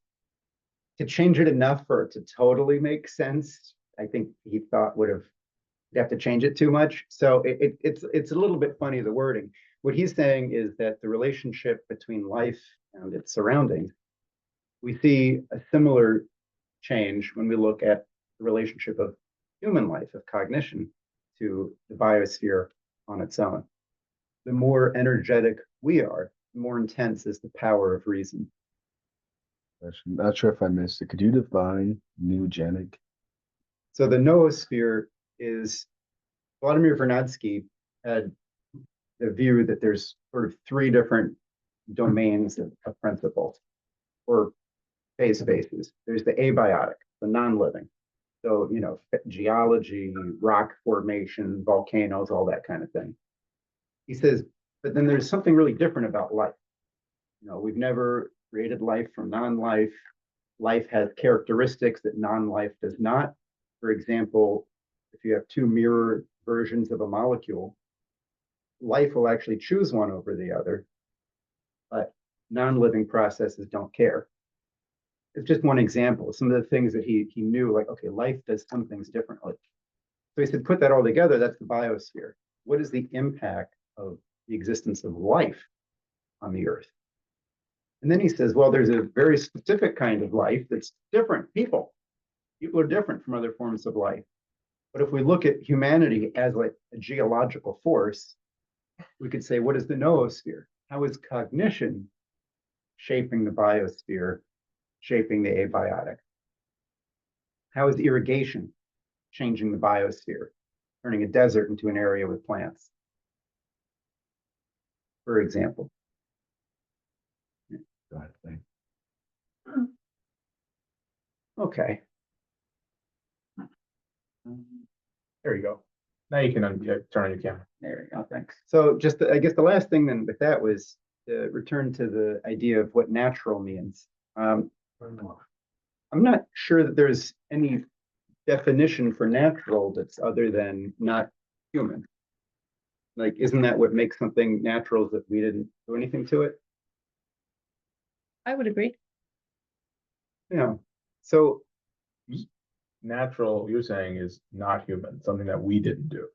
To change it enough for it to totally make sense, I think he thought you'd have to change it too much. So it's a little bit funny, the wording. What he's saying is that the relationship between life and its surroundings, we see a similar change when we look at the relationship of human life, of cognition, to the biosphere on its own. The more energetic we are, the more intense is the power of reason. I'm not sure if I missed it. Could you define neogenic? So the noosphere is, Vladimir Vernadsky had the view that there's sort of three different domains of principles or phase spaces. There's the abiotic, the non-living. So, geology, rock formation, volcanoes, all that kind of thing. He says, but then there's something really different about life. We've never created life from non-life. Life has characteristics that non-life does not. For example, if you have two mirror versions of a molecule, life will actually choose one over the other, but non-living processes don't care. It's just one example. Some of the things that he knew, like, okay, life does some things differently. So he said, put that all together, that's the biosphere. What is the impact of the existence of life on the earth? And then he says, well, there's a very specific kind of life that's different. People are different from other forms of life. But if we look at humanity as like a geological force, we could say, what is the noosphere? How is cognition shaping the biosphere, shaping the abiotic? How is irrigation changing the biosphere, turning a desert into an area with plants, for example? Okay. There you go. Now you can turn on your camera. There we go, thanks. So just, I guess the last thing then with that was to return to the idea of what natural means. I'm not sure that there's any definition for natural that's other than not human. Like, isn't that what makes something natural, is that we didn't do anything to it? I would agree. Yeah. So Natural, you're saying, is not human, something that we didn't do.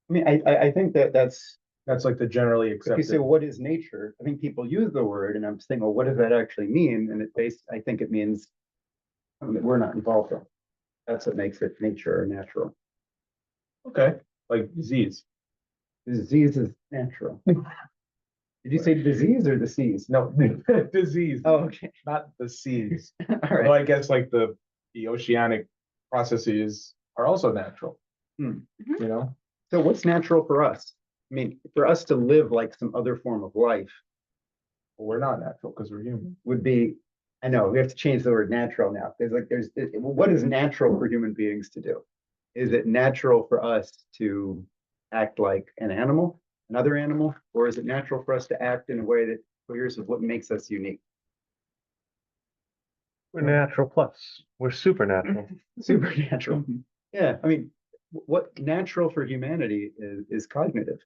I mean, I think that's like the generally if you accepted. say, what is nature? I think people use the word and I'm saying, well, what does that actually mean? And I think it means something that we're not involved in. That's what makes it nature or natural. Okay, like disease. Disease is natural. Did you say disease or disease? No, disease. Oh, okay. Not the seas. All Although right. I guess like the oceanic processes are also natural. Hmm. So what's natural for us? I mean, for us to live like some other form of life we're not natural because we're human. would be, I know, we have to change the word natural now. What is natural for human beings to do? Is it natural for us to act like an animal, another animal, or is it natural for us to act in a way that clears of what makes us unique? We're natural plus. We're supernatural. Supernatural. Yeah, I mean, what natural for humanity is cognitive.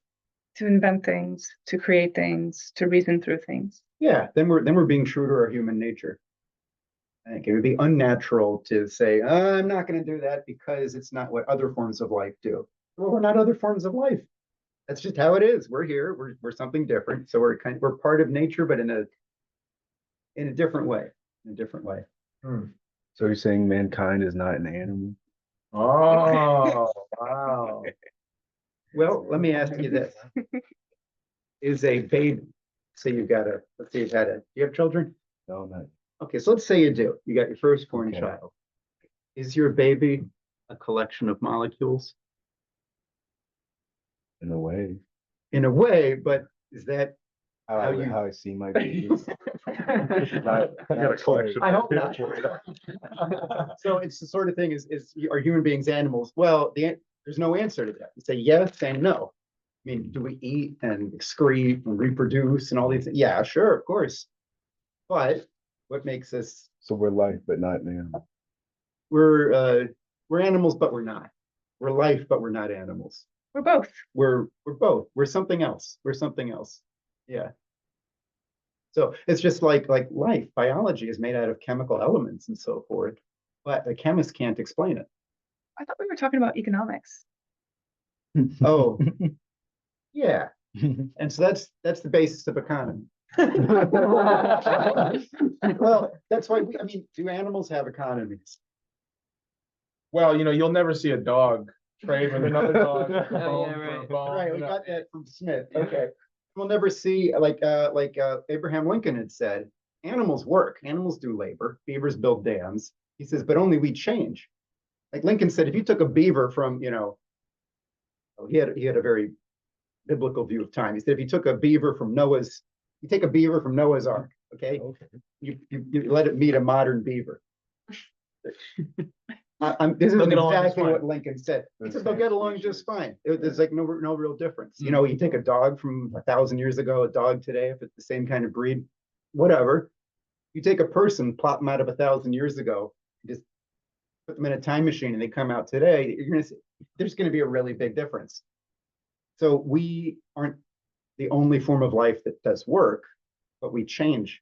To invent things, to create things, to reason through things. Yeah, then we're being true to our human nature. I think it would be unnatural to say, I'm not going to do that because it's not what other forms of life do. Well, we're not other forms of life. That's just how it is. We're here. We're something different. So we're part of nature, but in a different way. In a different way. So you're saying mankind is not an animal? Oh, wow. Well, let me ask you this. Is a baby, say let's say do you have children? No, not Okay, so let's say you do. You got your firstborn Okay. child. Is your baby a collection of molecules? in a way. In a way, but is that How How you- I see my baby. I got a collection. I hope not. So it's the sort of thing are human beings animals? Well, there's no answer to that. You say yes and no. I mean, do we eat and excrete and reproduce and all these? Yeah, sure, of course. But what makes us, So we're life, but not an animal. we're animals, but we're not. We're life, but we're not animals. We're both. We're both. We're something else. We're something else. Yeah. So it's just like life. Biology is made out of chemical elements and so forth, but a chemist can't explain it. I thought we were talking about economics. Oh, yeah. And so that's the basis of economy. Well, that's why do animals have economies? Well, you'll never see a dog trade with another dog. yeah, for a right. bone, Right, we got that from Smith. Okay. We'll never see Abraham Lincoln had said, animals work, animals do labor, beavers build dams. He says, but only we change. Like Lincoln said, if you took a beaver from, he had a very biblical view of time. He said, if you took a beaver from you take a beaver from Noah's Ark, okay? Okay. You let it meet a modern beaver. This is They'll get along just exactly fine. what Lincoln said. He said they'll get along just fine. There's like no real difference. You take a dog from 1,000 years ago, a dog today, if it's the same kind of breed, whatever. You take a person, plop them out of 1,000 years ago, just put them in a time machine, and they come out today. There's going to be a really big difference. So we aren't the only form of life that does work, but we change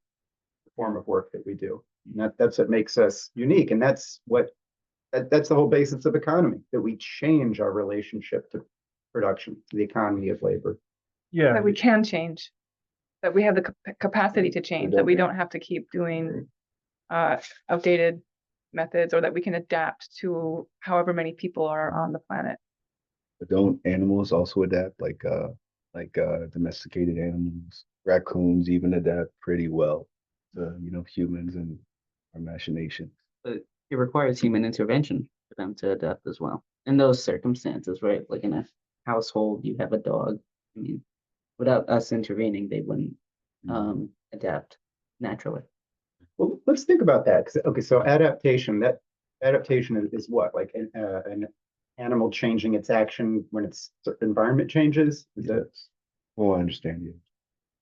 the form of work that we do. And that's what makes us unique, and that's the whole basis of economy, that we change our relationship to production, to the economy of labor. Yeah, That we can change. That we have the capacity to change, that we don't have to keep doing outdated methods, or that we can adapt to however many people are on the planet. But don't animals also adapt like domesticated animals? Raccoons even adapt pretty well to, humans and our machinations. But it requires human intervention for them to adapt as well. In those circumstances, right? Like in a household, you have a dog. I mean, without us intervening, they wouldn't adapt naturally. Well, let's think about that. Okay, so adaptation is what? Like an animal changing its action when its environment changes? Is that? Yes. Well, I understand you.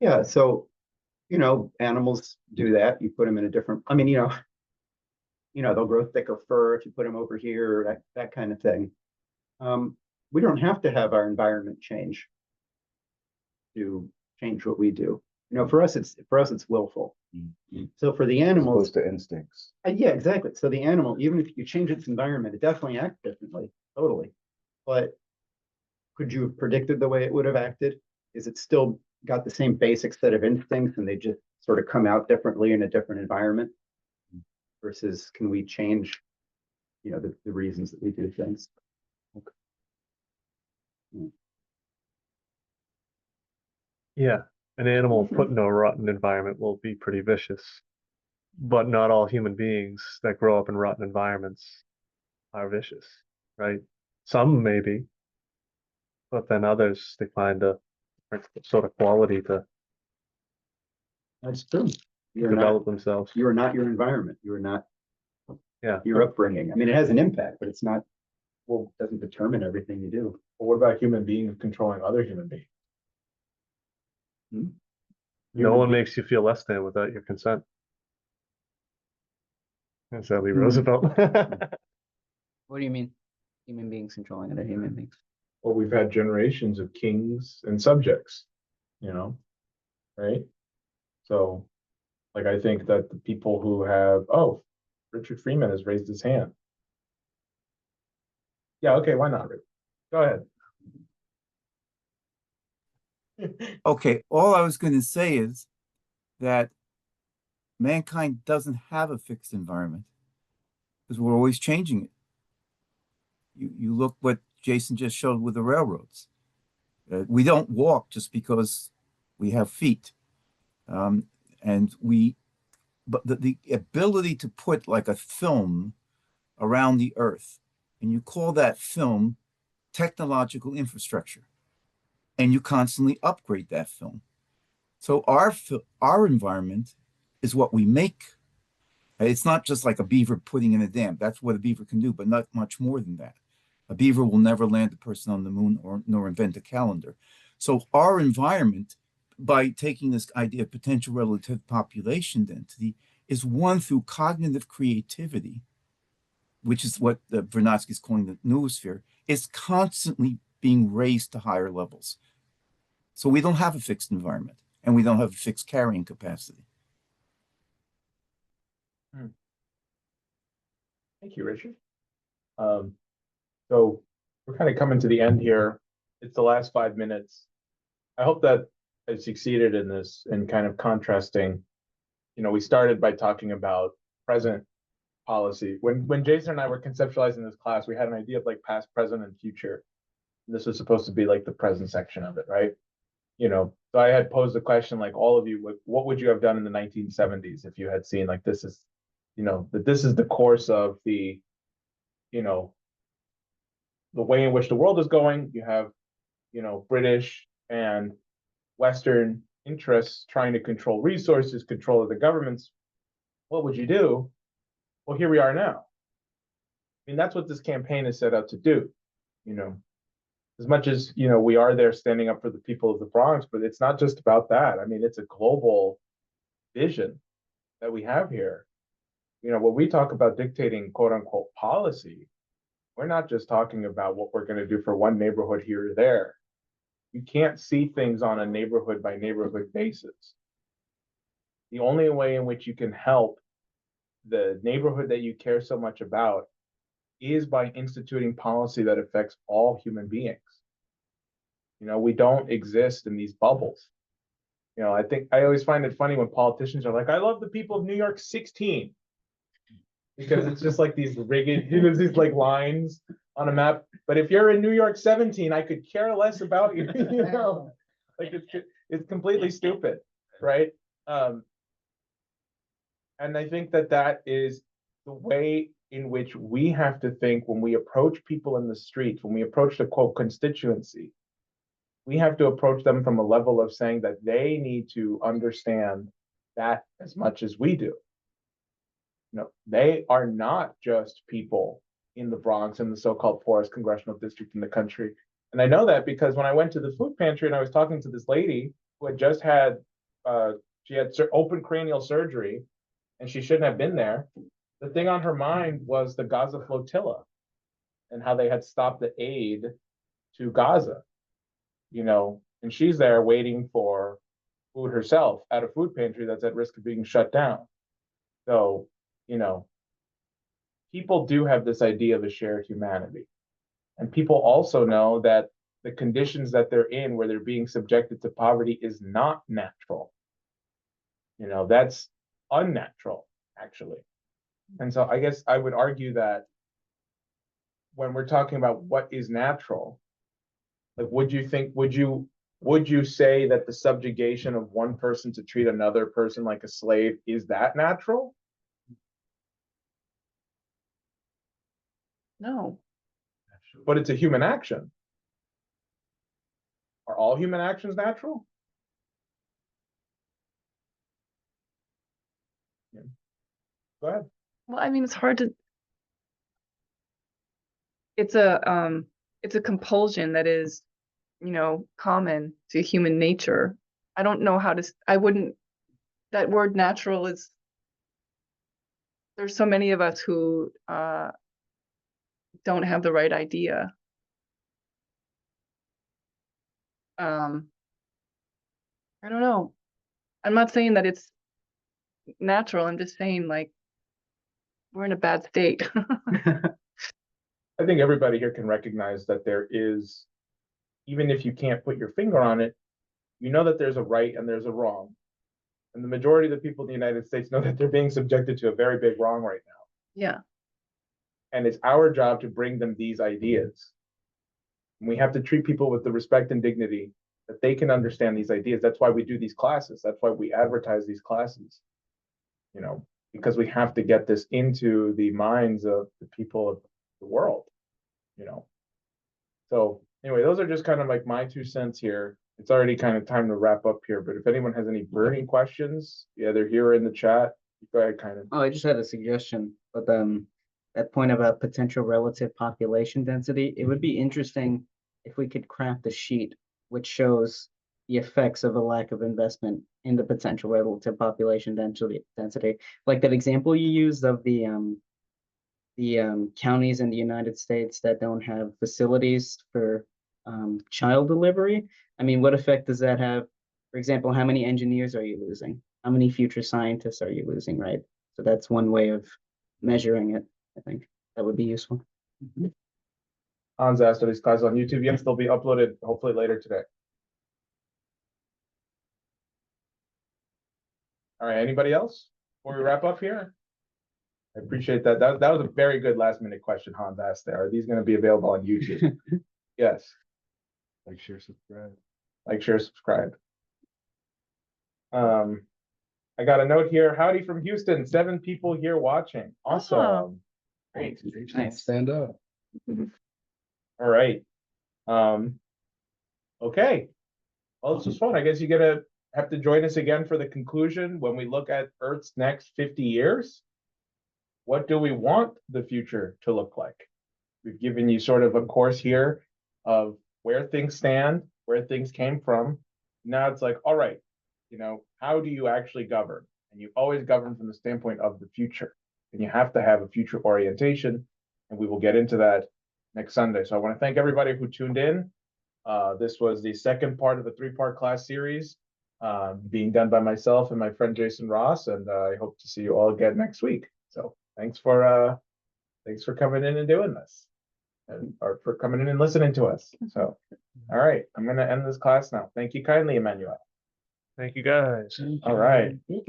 Yeah, so, animals do that. You put them in a different, they'll grow thicker fur if you put them over here, that kind of thing. We don't have to have our environment change to change what we do. For us it's willful. So for the animals, Opposed to instincts. yeah, exactly. So the animal, even if you change its environment, it definitely acts differently, totally. But could you have predicted the way it would have acted? Is it still got the same basic set of instincts and they just sort of come out differently in a different environment? Versus can we change, the reasons that we do things? yeah. An animal put in a rotten environment will be pretty vicious. But not all human beings that grow up in rotten environments are vicious, right? Some maybe, but then others, they find a different sort of quality to That's true. develop themselves. You are not your environment. You are not Yeah. your upbringing. I mean, it has an impact, but it's not, doesn't determine everything you do. But what about human beings controlling other human beings? No one makes you feel less than without your consent. That's Lee Hmm. Roosevelt. What do you mean? human beings controlling other human beings. Well, we've had generations of kings and subjects, you know, right? So, like, I think that the people who have, oh, Richard Freeman has raised his hand. Yeah, okay, why not, Rick? Go ahead. Okay, all I was going to say is that mankind doesn't have a fixed environment because we're always changing it. You look what Jason just showed with the railroads. We don't walk just because we have feet. And but the ability to put like a film around the earth, and you call that film technological infrastructure, and you constantly upgrade that film. So our environment is what we make. It's not just like a beaver putting in a dam. That's what a beaver can do, but not much more than that. A beaver will never land a person on the moon nor invent a calendar. So our environment, by taking this idea of potential relative population density, is one through cognitive creativity, which is what Vernadsky is calling the noosphere, is constantly being raised to higher levels. So we don't have a fixed environment, and we don't have a fixed carrying capacity. Thank you, Richard. So we're kind of coming to the end here. It's the last 5 minutes. I hope that I succeeded in this and kind of contrasting. You know, we started by talking about present policy. When Jason and I were conceptualizing this class, we had an idea of like past, present, and future. This was supposed to be like the present section of it, right? You know, so I had posed the question, like all of you, what would you have done in the 1970s if you had seen like this is, you know, that this is the course of the, you know, the way in which the world is going. You have, you know, British and Western interests trying to control resources, control of the governments. What would you do? Well, here we are now. I mean, that's what this campaign is set out to do. You know, as much as, you know, we are there standing up for the people of the Bronx, but it's not just about that. I mean, it's a global vision that we have here. You know, when we talk about dictating quote unquote policy, we're not just talking about what we're going to do for one neighborhood here or there. You can't see things on a neighborhood by neighborhood basis. The only way in which you can help the neighborhood that you care so much about is by instituting policy that affects all human beings. You know, we don't exist in these bubbles. You know, I think I always find it funny when politicians are like, I love the people of New York 16. Because it's just like these rigid, you know, these like lines on a map. But if you're in New York 17, I could care less about you. You know, like it's completely stupid, right? And I think that that is the way in which we have to think when we approach people in the streets, when we approach the quote constituency. We have to approach them from a level of saying that they need to understand that as much as we do. No, they are not just people in the Bronx and the so-called poorest congressional district in the country. And I know that because when I went to the food pantry and I was talking to this lady who had just had, she had open cranial surgery and she shouldn't have been there. The thing on her mind was the Gaza flotilla and how they had stopped the aid to Gaza, you know, and she's there waiting for food herself at a food pantry that's at risk of being shut down. So, you know, people do have this idea of a shared humanity. And people also know that the conditions that they're in, where they're being subjected to poverty, is not natural. You know, that's unnatural, actually. And so I guess I would argue that when we're talking about what is natural, like, would you say that the subjugation of one person to treat another person like a slave, is that natural? No. But it's a human action. Are all human actions natural? Yeah. Go ahead. Well, I mean, it's hard to. It's a compulsion that is, you know, common to human nature. I don't know how to. I wouldn't. That word "natural" is. There's so many of us who don't have the right idea. I don't know. I'm not saying that it's natural. I'm just saying like we're in a bad state. I think everybody here can recognize that there is, even if you can't put your finger on it, you know that there's a right and there's a wrong. And the majority of the people in the United States know that they're being subjected to a very big wrong right now. Yeah. And it's our job to bring them these ideas. And we have to treat people with the respect and dignity that they can understand these ideas. That's why we do these classes. That's why we advertise these classes, because we have to get this into the minds of the people of the world, So anyway, those are just kind of like my 2 cents here. It's already kind of time to wrap up here, but if anyone has any burning questions, either here or in the chat, go ahead, kind of. Oh, I just had a suggestion, but that point about potential relative population density, it would be interesting if we could craft a sheet which shows the effects of a lack of investment in the potential relative population density. Like that example you used of the counties in the United States that don't have facilities for child delivery. I mean, what effect does that have? For example, how many engineers are you losing? How many future scientists are you losing, right? So that's one way of measuring it. I think that would be useful. Hans asked, are these classes on YouTube? Yes, they'll be uploaded hopefully later today. All right, anybody else before we wrap up here? I appreciate that. That was a very good last minute question Hans asked there. Are these going to be available on YouTube? Yes. Like, share, subscribe. Like, share, subscribe. I got a note here. Howdy from Houston. 7 people here watching. Awesome. Oh. Great. Nice. Stand up. All right. Okay. Well, this was fun. I guess you're gonna have to join us again for the conclusion when we look at Earth's next 50 years. What do we want the future to look like? We've given you sort of a course here of where things stand, where things came from. Now it's like, all right, how do you actually govern? And you always govern from the standpoint of the future. And you have to have a future orientation. And we will get into that next Sunday. So I want to thank everybody who tuned in. This was the second part of a 3-part class series being done by myself and my friend Jason Ross. And I hope to see you all again next week. So thanks for coming in and doing this, or for coming in and listening to us. So, all right, I'm going to end this class now. Thank you kindly, Emmanuel. Thank you, guys. All right. Yeah.